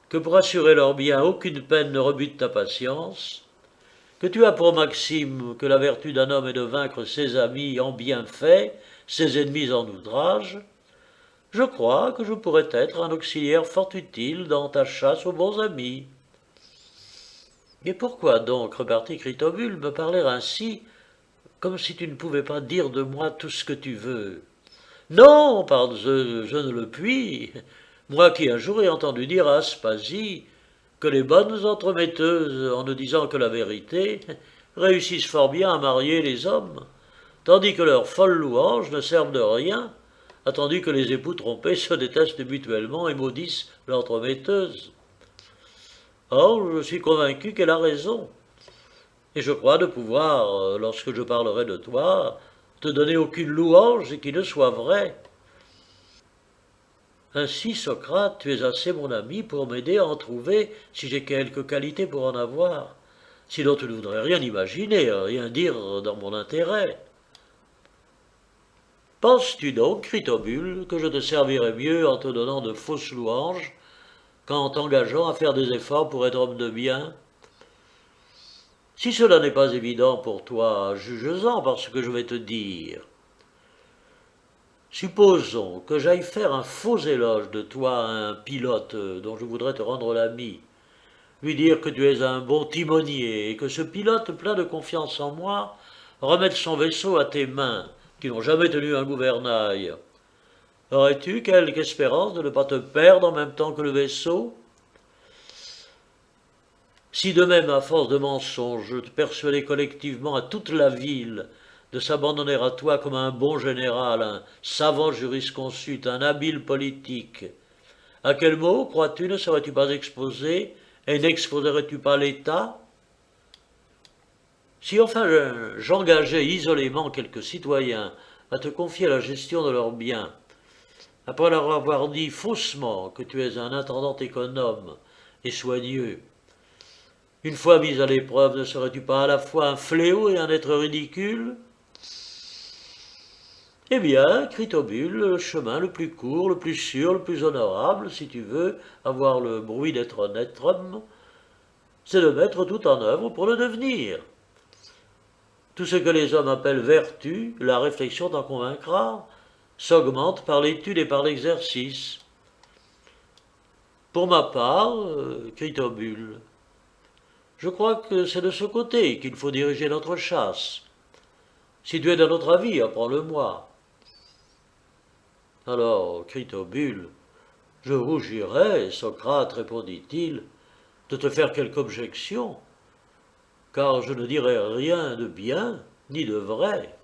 que pour assurer leur bien aucune peine ne rebute ta patience, que tu as pour maxime que la vertu d'un homme est de vaincre ses amis en bienfait, ses ennemis en outrage, je crois que je pourrais être un auxiliaire fort utile dans ta chasse aux bons amis. Mais pourquoi donc, repartit Critobule, me parler ainsi, comme si tu ne pouvais pas dire de moi tout ce que tu veux? Non, par Zeus, je ne le puis. Moi qui un jour ai entendu dire à Aspasie que les bonnes entremetteuses, en ne disant que la vérité, réussissent fort bien à marier les hommes, tandis que leurs folles louanges ne servent de rien, attendu que les époux trompés se détestent mutuellement et maudissent l'entremetteuse. Or, je suis convaincu qu'elle a raison, et je crois de pouvoir, lorsque je parlerai de toi, te donner aucune louange qui ne soit vraie. Ainsi, Socrate, tu es assez mon ami pour m'aider à en trouver si j'ai quelques qualités pour en avoir. Sinon, tu ne voudrais rien imaginer, rien dire dans mon intérêt. Penses-tu donc, Critobule, que je te servirais mieux en te donnant de fausses louanges qu'en t'engageant à faire des efforts pour être homme de bien? Si cela n'est pas évident pour toi, juge-en par ce que je vais te dire. Supposons que j'aille faire un faux éloge de toi à un pilote dont je voudrais te rendre l'ami, lui dire que tu es un bon timonier et que ce pilote, plein de confiance en moi, remette son vaisseau à tes mains, qui n'ont jamais tenu un gouvernail. Aurais-tu quelque espérance de ne pas te perdre en même temps que le vaisseau? Si de même, à force de mensonges, je te persuadais collectivement à toute la ville de s'abandonner à toi comme un bon général, un savant jurisconsulte, un habile politique, à quel mot, crois-tu, ne serais-tu pas exposé et n'exposerais-tu pas l'État? Si enfin j'engageais isolément quelques citoyens à te confier la gestion de leurs biens, après leur avoir dit faussement que tu es un intendant économe et soigneux, une fois mis à l'épreuve, ne serais-tu pas à la fois un fléau et un être ridicule? Eh bien, Critobule, le chemin le plus court, le plus sûr, le plus honorable, si tu veux avoir le bruit d'être honnête homme, c'est de mettre tout en œuvre pour le devenir. Tout ce que les hommes appellent vertu, la réflexion t'en convaincra, s'augmente par l'étude et par l'exercice. Pour ma part, Critobule, je crois que c'est de ce côté qu'il faut diriger notre chasse. Si tu es d'un autre avis, apprends-le-moi. Alors, Critobule, je rougirais, Socrate, répondit-il, de te faire quelque objection, car je ne dirais rien de bien ni de vrai.